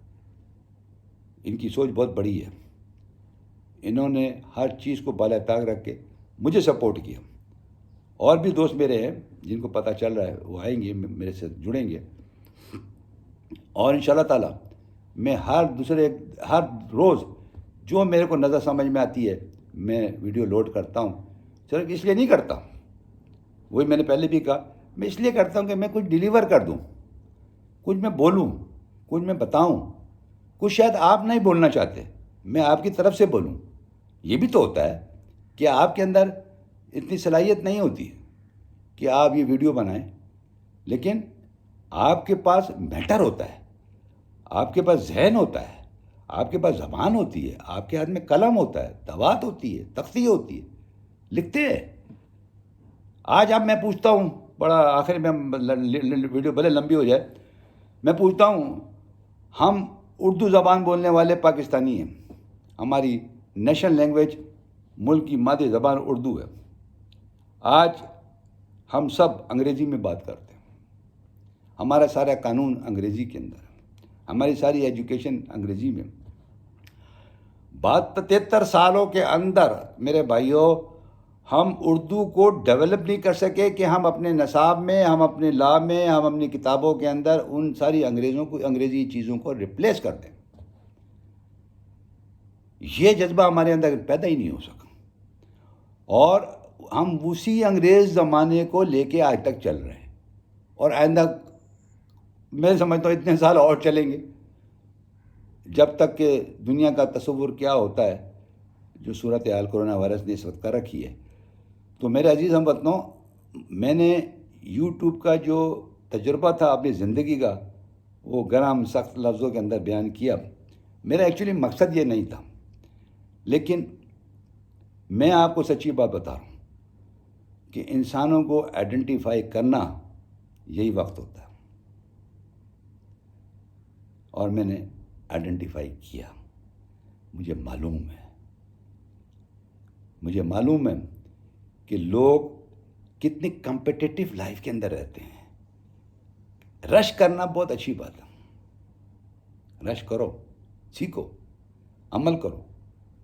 ان کی سوچ بہت بڑی ہے. انہوں نے ہر چیز کو بالائے طاق رکھ کے مجھے سپورٹ کیا. اور بھی دوست میرے ہیں جن کو پتہ چل رہا ہے وہ آئیں گے، میرے سے جڑیں گے. اور ان شاء اللہ تعالیٰ میں ہر روز جو میرے کو نظر سمجھ میں آتی ہے میں ویڈیو لوڈ کرتا ہوں. صرف اس لیے نہیں کرتا، وہی میں نے پہلے بھی کہا، میں اس لیے کرتا ہوں کہ میں کچھ ڈیلیور کر دوں، کچھ میں بولوں، کچھ میں بتاؤں، کچھ شاید آپ نہیں بولنا چاہتے، میں آپ کی طرف سے بولوں. یہ بھی تو ہوتا ہے کہ آپ کے اندر اتنی صلاحیت نہیں ہوتی کہ آپ یہ ویڈیو بنائیں، لیکن آپ کے پاس میٹر ہوتا ہے، آپ کے پاس ذہن ہوتا ہے، آپ کے پاس زبان ہوتی ہے، آپ کے ہاتھ میں قلم ہوتا ہے، دوات ہوتی ہے، تختی ہوتی ہے، لکھتے ہیں. آج اب میں پوچھتا ہوں، بڑا آخر میں ویڈیو بھلے لمبی ہو جائے، میں پوچھتا ہوں، ہم اردو زبان بولنے والے پاکستانی ہیں، ہماری نیشنل لینگویج، ملک کی مادری زبان اردو ہے. آج ہم سب انگریزی میں بات کرتے ہیں، ہمارا سارا قانون انگریزی کے اندر ہے، ہماری ساری ایجوکیشن انگریزی میں. 73 سالوں کے اندر میرے بھائیوں ہم اردو کو ڈیولپ نہیں کر سکے کہ ہم اپنے نصاب میں، ہم اپنے لا میں، ہم اپنی کتابوں کے اندر ان ساری انگریزی چیزوں کو ریپلیس کر دیں. یہ جذبہ ہمارے اندر پیدا ہی نہیں ہو سکا، اور ہم اسی انگریز زمانے کو لے کے آج تک چل رہے ہیں، اور آئندہ میں سمجھتا ہوں اتنے سال اور چلیں گے جب تک کہ دنیا کا تصور کیا ہوتا ہے جو صورتحال کرونا وائرس نے اس وقت کر رکھی ہے. تو میرے عزیز ہم وطنوں، میں نے یوٹیوب کا جو تجربہ تھا اپنی زندگی کا، وہ گرم سخت لفظوں کے اندر بیان کیا. میرا ایکچولی مقصد یہ نہیں تھا، لیکن میں آپ کو سچی بات بتا رہا ہوں کہ انسانوں کو آئیڈینٹیفائی کرنا یہی وقت ہوتا ہے، اور میں نے آئیڈینٹیفائی کیا. مجھے معلوم ہے کہ لوگ کتنی کمپٹیٹیو لائف کے اندر رہتے ہیں. رش کرنا بہت اچھی بات ہے، رش کرو، سیکھو، عمل کرو،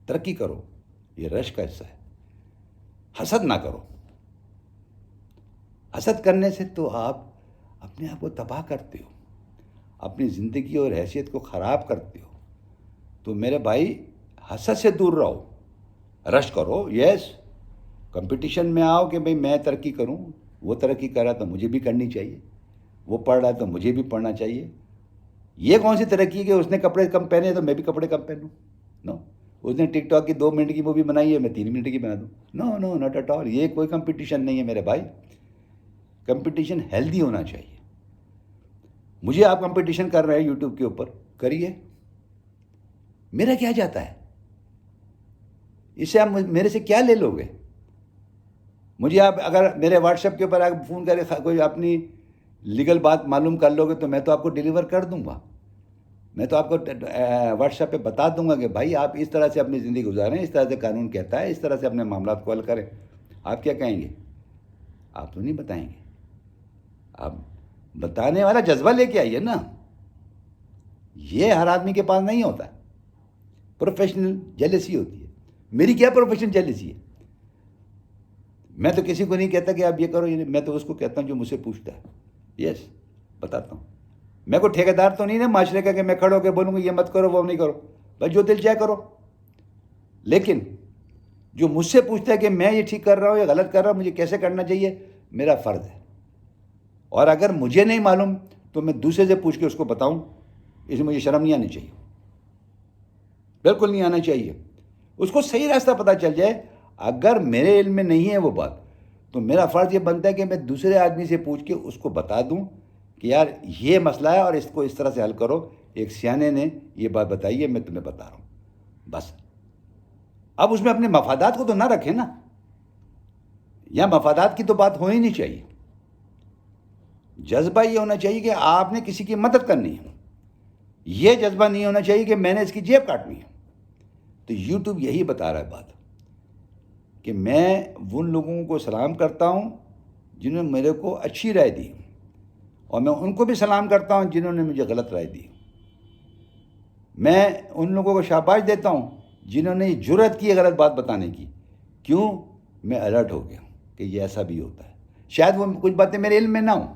ترقی کرو، یہ رش کا حصہ ہے. حسد نہ کرو. حسد کرنے سے تو آپ اپنے آپ کو تباہ کرتے ہو، اپنی زندگی اور حیثیت کو خراب کرتے ہو. تو میرے بھائی حسد سے دور رہو، رش کرو. یس، کمپٹیشن میں آؤ کہ بھئی میں ترقی کروں، وہ ترقی کر رہا تو مجھے بھی کرنی چاہیے، وہ پڑھ رہا ہے تو مجھے بھی پڑھنا چاہیے. یہ کون سی ترقی ہے کہ اس نے کپڑے کم پہنے تو میں بھی کپڑے کم پہنوں؟ نو. اس نے ٹک ٹاک کی 2 منٹ کی مووی بنائی ہے، میں 3 منٹ کی بنا دوں؟ نو نو، ناٹ ایٹ آل. یہ کوئی کمپٹیشن نہیں ہے میرے بھائی. کمپٹیشن ہیلدی ہونا چاہیے. مجھے آپ کمپٹیشن کر رہے ہیں یوٹیوب کے اوپر، کریے، میرا کیا جاتا ہے؟ اس سے آپ میرے سے کیا لے لو گے؟ مجھے آپ اگر میرے واٹس ایپ کے اوپر آپ فون کرے کوئی اپنی لیگل بات معلوم کر لو گے تو میں تو آپ کو ڈیلیور کر دوں گا. میں تو آپ کو واٹس ایپ پہ بتا دوں گا کہ بھائی آپ اس طرح سے اپنی زندگی گزاریں، اس طرح سے قانون کہتا ہے، اس طرح سے اپنے معاملات کو حل کریں. آپ کیا کہیں گے؟ آپ تو نہیں بتائیں گے. آپ بتانے والا جذبہ لے کے آئیے نا. یہ ہر آدمی کے پاس نہیں ہوتا. پروفیشنل جیلسی ہوتی ہے. میری کیا پروفیشنل جیلسی ہے؟ میں تو کسی کو نہیں کہتا کہ آپ یہ کرو، میں تو اس کو کہتا ہوں جو مجھ سے پوچھتا ہے. یس، بتاتا ہوں. میں کوئی ٹھیکیدار تو نہیں نا معاشرے کا کہ میں کھڑا ہو کے بولوں گا یہ مت کرو، وہ نہیں کرو. بھائی جو دل چاہے کرو. لیکن جو مجھ سے پوچھتا ہے کہ میں یہ ٹھیک کر رہا ہوں یا غلط کر رہا ہوں، مجھے کیسے کرنا چاہیے، میرا فرض ہے. اور اگر مجھے نہیں معلوم تو میں دوسرے سے پوچھ کے اس کو بتاؤں، اس میں مجھے شرم نہیں آنی چاہیے، بالکل نہیں آنا چاہیے. اس کو صحیح راستہ پتہ چل جائے. اگر میرے علم میں نہیں ہے وہ بات، تو میرا فرض یہ بنتا ہے کہ میں دوسرے آدمی سے پوچھ کے اس کو بتا دوں کہ یار یہ مسئلہ ہے اور اس کو اس طرح سے حل کرو. ایک سیانے نے یہ بات بتائی ہے، میں تمہیں بتا رہا ہوں، بس. اب اس میں اپنے مفادات کو تو نہ رکھیں نا. یا مفادات کی تو بات ہونی نہیں چاہیے. جذبہ یہ ہونا چاہیے کہ آپ نے کسی کی مدد کرنی ہے. یہ جذبہ نہیں ہونا چاہیے کہ میں نے اس کی جیب کاٹنی ہے. تو یوٹیوب یہی بتا رہا ہے بات کہ میں ان لوگوں کو سلام کرتا ہوں جنہوں نے میرے کو اچھی رائے دی، اور میں ان کو بھی سلام کرتا ہوں جنہوں نے مجھے غلط رائے دی. میں ان لوگوں کو شاباش دیتا ہوں جنہوں نے جرأت کی غلط بات بتانے کی. کیوں؟ میں الرٹ ہو گیا کہ یہ ایسا بھی ہوتا ہے. شاید وہ کچھ باتیں میرے علم میں نہ ہوں،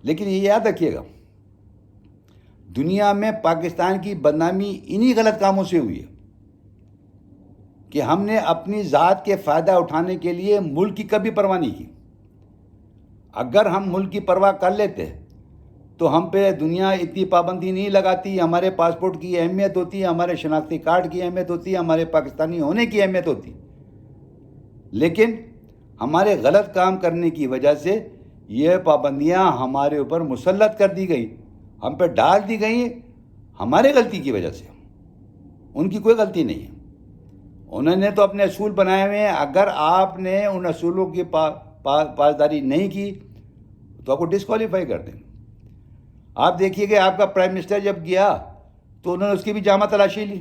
لیکن یہ یاد رکھیے گا، دنیا میں پاکستان کی بدنامی انہی غلط کاموں سے ہوئی ہے کہ ہم نے اپنی ذات کے فائدہ اٹھانے کے لیے ملک کی کبھی پرواہ نہیں کی. اگر ہم ملک کی پرواہ کر لیتے تو ہم پہ دنیا اتنی پابندی نہیں لگاتی. ہمارے پاسپورٹ کی اہمیت ہوتی ہے, ہمارے شناختی کارڈ کی اہمیت ہوتی ہے, ہمارے پاکستانی ہونے کی اہمیت ہوتی. لیکن ہمارے غلط کام کرنے کی وجہ سے یہ پابندیاں ہمارے اوپر مسلط کر دی گئی, ہم پہ ڈال دی گئی ہمارے غلطی کی وجہ سے. ان کی کوئی غلطی نہیں ہے. انہوں نے تو اپنے اصول بنائے ہوئے ہیں. اگر آپ نے ان اصولوں کی پاسداری نہیں کی تو آپ کو ڈسکوالیفائی کر دیں. آپ دیکھیے کہ آپ کا پرائم منسٹر جب گیا تو انہوں نے اس کی بھی جامع تلاشی لی.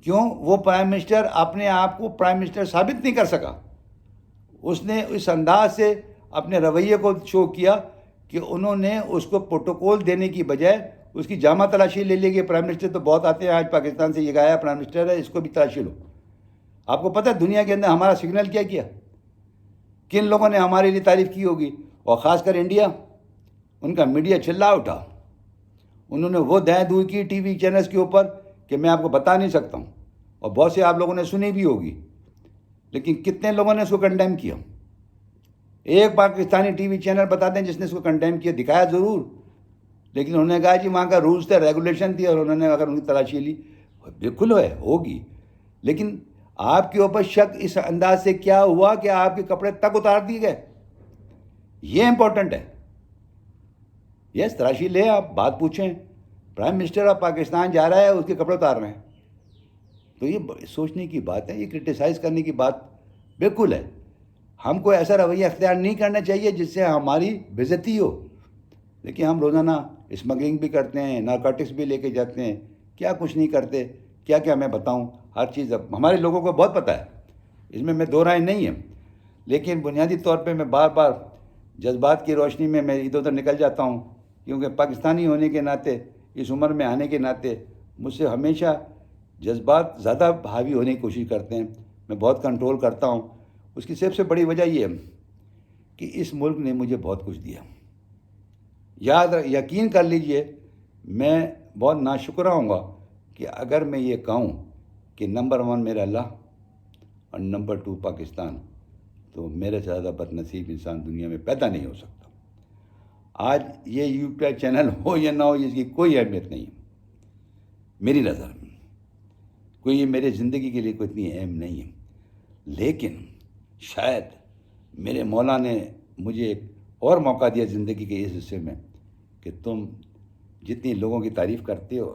کیوں؟ وہ پرائم منسٹر اپنے آپ کو پرائم منسٹر ثابت نہیں کر سکا. اس نے اس انداز سے اپنے رویے کو شو کیا کہ انہوں نے اس کو پروٹوکول دینے کی بجائے اس کی جامع تلاشی لے لی. کہ پرائم منسٹر تو بہت آتے ہیں, آج پاکستان سے یہ گیا پرائم منسٹر ہے, اس کو بھی تلاشی لو. آپ کو پتہ ہے دنیا کے اندر ہمارا سگنل کیا کیا, کن لوگوں نے ہمارے لیے تعریف کی ہوگی, اور خاص کر انڈیا. ان کا میڈیا چلا اٹھا, انہوں نے وہ دائیں دور کی ٹی وی چینلز کے اوپر کہ میں آپ کو بتا نہیں سکتا ہوں, اور بہت سے آپ لوگوں نے سنی بھی ہوگی. لیکن کتنے لوگوں نے اس کو کنڈیم کیا؟ ایک پاکستانی ٹی وی چینل بتا دیں جس نے اس کو کنڈیم کیا, دکھایا ضرور, لیکن انہوں نے کہا جی وہاں کا رولز تھے, ریگولیشن تھی, اور انہوں نے اگر ان کی تلاشی لی. بالکل ہے, ہوگی. لیکن آپ کے اوپر شک اس انداز سے کیا ہوا کہ آپ کے کپڑے تک اتار دیے گئے؟ یہ امپورٹنٹ ہے. یس, تلاشی لیں, آپ بات پوچھیں. پرائم منسٹر آف پاکستان جا رہا ہے, اس کے کپڑے اتار رہے ہیں. تو یہ سوچنے کی بات ہے, یہ کرٹیسائز کرنے کی بات بالکل ہے. ہم کو ایسا رویہ اختیار نہیں کرنا چاہیے جس سے ہماری بےعزتی ہو. لیکن ہم روزانہ اسمگلنگ بھی کرتے ہیں, نارکوٹکس بھی لے کے جاتے ہیں, کیا کچھ نہیں کرتے. کیا کیا میں بتاؤں, ہر چیز اب ہمارے لوگوں کو بہت پتہ ہے, اس میں دو رائے نہیں ہے. لیکن بنیادی طور پہ میں بار بار جذبات کی روشنی میں ادھر ادھر نکل جاتا ہوں, کیونکہ پاکستانی ہونے کے ناطے, اس عمر میں آنے کے ناطے مجھ سے ہمیشہ جذبات زیادہ حاوی ہونے کی کوشش کرتے ہیں. میں بہت کنٹرول کرتا ہوں. اس کی سب سے بڑی وجہ یہ ہے کہ اس ملک نے مجھے بہت کچھ دیا. یقین کر لیجئے, میں بہت ناشکرہ ہوں گا کہ اگر میں یہ کہوں کہ نمبر 1 میرا اللہ اور نمبر 2 پاکستان, تو میرے سے زیادہ بد نصیب انسان دنیا میں پیدا نہیں ہو سکتا. آج یہ یوٹیوب چینل ہو یا نہ ہو, اس کی کوئی اہمیت نہیں ہے میری نظر میں. کوئی یہ میرے زندگی کے لیے کوئی اتنی اہم نہیں ہے. لیکن شاید میرے مولا نے مجھے ایک اور موقع دیا زندگی کے اس حصے میں کہ تم جتنی لوگوں کی تعریف کرتے ہو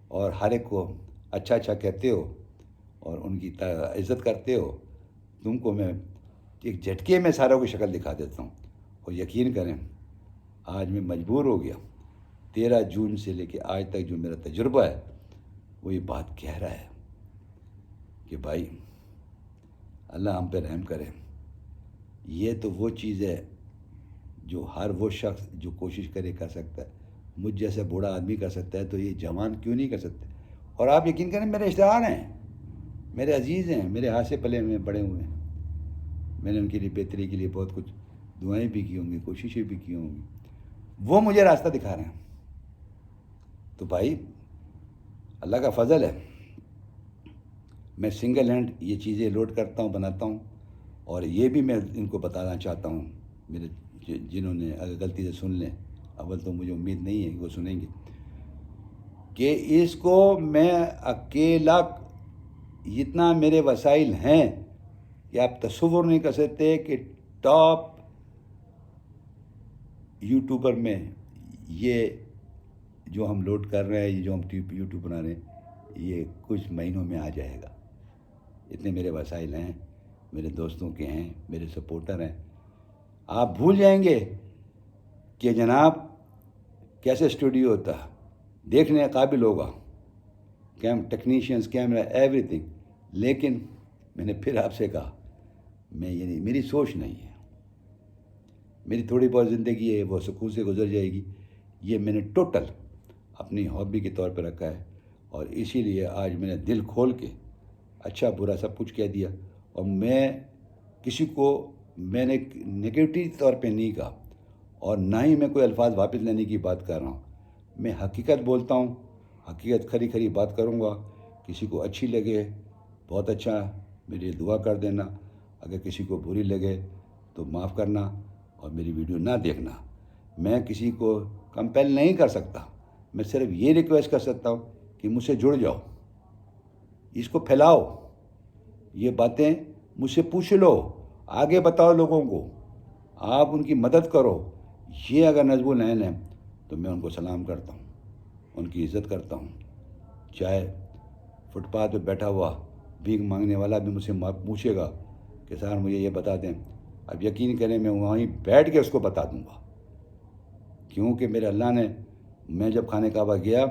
اور ہر ایک کو اچھا اچھا کہتے ہو اور ان کی عزت کرتے ہو, تم کو میں ایک جھٹکے میں ساروں کی شکل دکھا دیتا ہوں. اور یقین کریں, آج میں مجبور ہو گیا 13 جون سے لے کے آج تک جو میرا تجربہ ہے وہ یہ بات کہہ رہا ہے کہ بھائی اللہ ہم پہ رحم کرے. یہ تو وہ چیز ہے جو ہر وہ شخص جو کوشش کرے کر سکتا ہے. مجھ جیسا بوڑھا آدمی کر سکتا ہے تو یہ جوان کیوں نہیں کر سکتے؟ اور آپ یقین کریں, میرے رشتہ دار ہیں, میرے عزیز ہیں, میرے ہاتھ سے پلے ہوئے بڑے ہوئے ہیں. میں نے ان کے لیے بہتری کے لیے بہت کچھ دعائیں بھی کی ہوں گی, کوششیں بھی کی ہوں گی. وہ مجھے راستہ دکھا رہے ہیں. تو بھائی اللہ کا فضل ہے, میں سنگل ہینڈ یہ چیزیں لوڈ کرتا ہوں, بناتا ہوں. اور یہ بھی میں ان کو بتانا چاہتا ہوں, میرے جنہوں نے اگر غلطی سے سن لیں, اول تو مجھے امید نہیں ہے کہ وہ سنیں گے, کہ اس کو میں اکیلا, اتنا میرے وسائل ہیں کہ آپ تصور نہیں کر سکتے کہ ٹاپ یوٹیوبر میں یہ جو ہم لوڈ کر رہے ہیں, یہ جو ہم یوٹیوب بنا رہے ہیں, یہ کچھ مہینوں میں آ جائے گا. اتنے میرے وسائل ہیں, میرے دوستوں کے ہیں, میرے سپورٹر ہیں. آپ بھول جائیں گے کہ جناب کیسے اسٹوڈیو ہوتا, دیکھنے قابل ہوگا, ٹیکنیشینس, کیمرہ, ایوری تھنگ. لیکن میں نے پھر آپ سے کہا, میں یہ نہیں, میری سوچ نہیں ہے. میری تھوڑی بہت زندگی ہے وہ سکون سے گزر جائے گی. یہ میں نے ٹوٹل اپنی ہابی کے طور پہ رکھا ہے, اور اسی لیے آج میں نے دل کھول کے اچھا برا سب کچھ کہہ دیا. اور میں کسی کو میں نے نگیٹو طور پہ نہیں کہا, اور نہ ہی میں کوئی الفاظ واپس لینے کی بات کر رہا ہوں. میں حقیقت بولتا ہوں, حقیقت کھری کھری بات کروں گا. کسی کو اچھی لگے بہت اچھا, میرے لیے دعا کر دینا. اگر کسی کو بری لگے تو معاف کرنا اور میری ویڈیو نہ دیکھنا۔ میں کسی کو کمپیل نہیں کر سکتا، میں صرف یہ ریکویسٹ کر سکتا ہوں کہ مجھ سے جڑ جاؤ، اس کو پھیلاؤ، یہ باتیں مجھ سے پوچھ لو، آگے بتاؤ لوگوں کو، آپ ان کی مدد کرو۔ یہ اگر نظم العین ہے تو میں ان کو سلام کرتا ہوں، ان کی عزت کرتا ہوں۔ چاہے فٹ پاتھ پہ بیٹھا ہوا بھیک مانگنے والا بھی مجھ سے پوچھے گا کہ سر مجھے یہ بتا دیں، اب یقین کریں میں وہیں بیٹھ کے اس کو بتا دوں گا، کیونکہ میرے اللہ نے، میں جب خانہ کعبہ گیا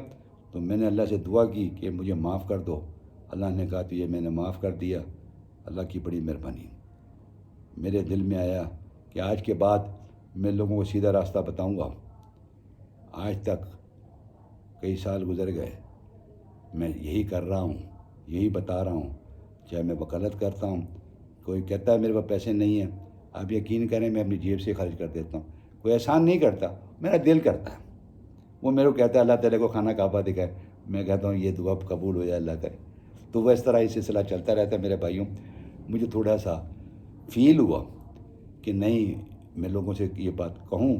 تو میں نے اللہ سے دعا کی کہ مجھے معاف کر دو، اللہ نے کہا تو یہ میں نے معاف کر دیا، اللہ کی بڑی مہربانی۔ میرے دل میں آیا کہ آج کے بعد میں لوگوں کو سیدھا راستہ بتاؤں گا۔ آج تک کئی سال گزر گئے، میں یہی کر رہا ہوں، یہی بتا رہا ہوں، چاہے میں وکالت کرتا ہوں، کوئی کہتا ہے میرے پاس پیسے نہیں ہیں، آپ یقین کریں میں اپنی جیب سے خرچ کر دیتا ہوں، کوئی احسان نہیں کرتا، میرا دل کرتا ہے۔ وہ میرے کو کہتا ہے اللہ تعالیٰ کو خانہ کعبہ دکھائے، میں کہتا ہوں یہ دعا قبول ہو جائے اللہ کرے۔ تو وہ اس طرح یہ سلسلہ چلتا رہتا ہے میرے بھائیوں۔ مجھے تھوڑا سا فیل ہوا کہ نہیں میں لوگوں سے یہ بات کہوں،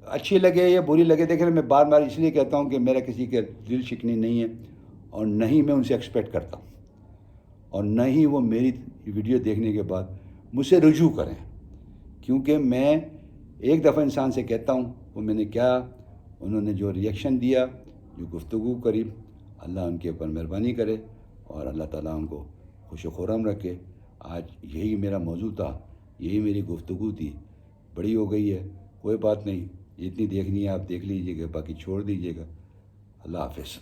اچھی لگے یا بری لگے، دیکھیں میں بار بار اس لیے کہتا ہوں کہ میرا کسی کے دل شکنی نہیں ہے، اور نہ ہی میں ان سے ایکسپیکٹ کرتا ہوں، اور نہ ہی وہ میری ویڈیو دیکھنے کے بعد مجھ سے رجوع کریں، کیونکہ میں ایک دفعہ انسان سے کہتا ہوں، وہ میں نے کیا، انہوں نے جو ریئیکشن دیا، جو گفتگو کری، اللہ ان کے اوپر مہربانی کرے اور اللہ تعالیٰ ان کو خوش و خرم رکھے۔ آج یہی میرا موضوع تھا، یہی میری گفتگو تھی، بڑی ہو گئی ہے، کوئی بات نہیں، جتنی دیکھنی ہے آپ دیکھ لیجیے گا، باقی چھوڑ دیجیے گا۔ اللہ حافظ۔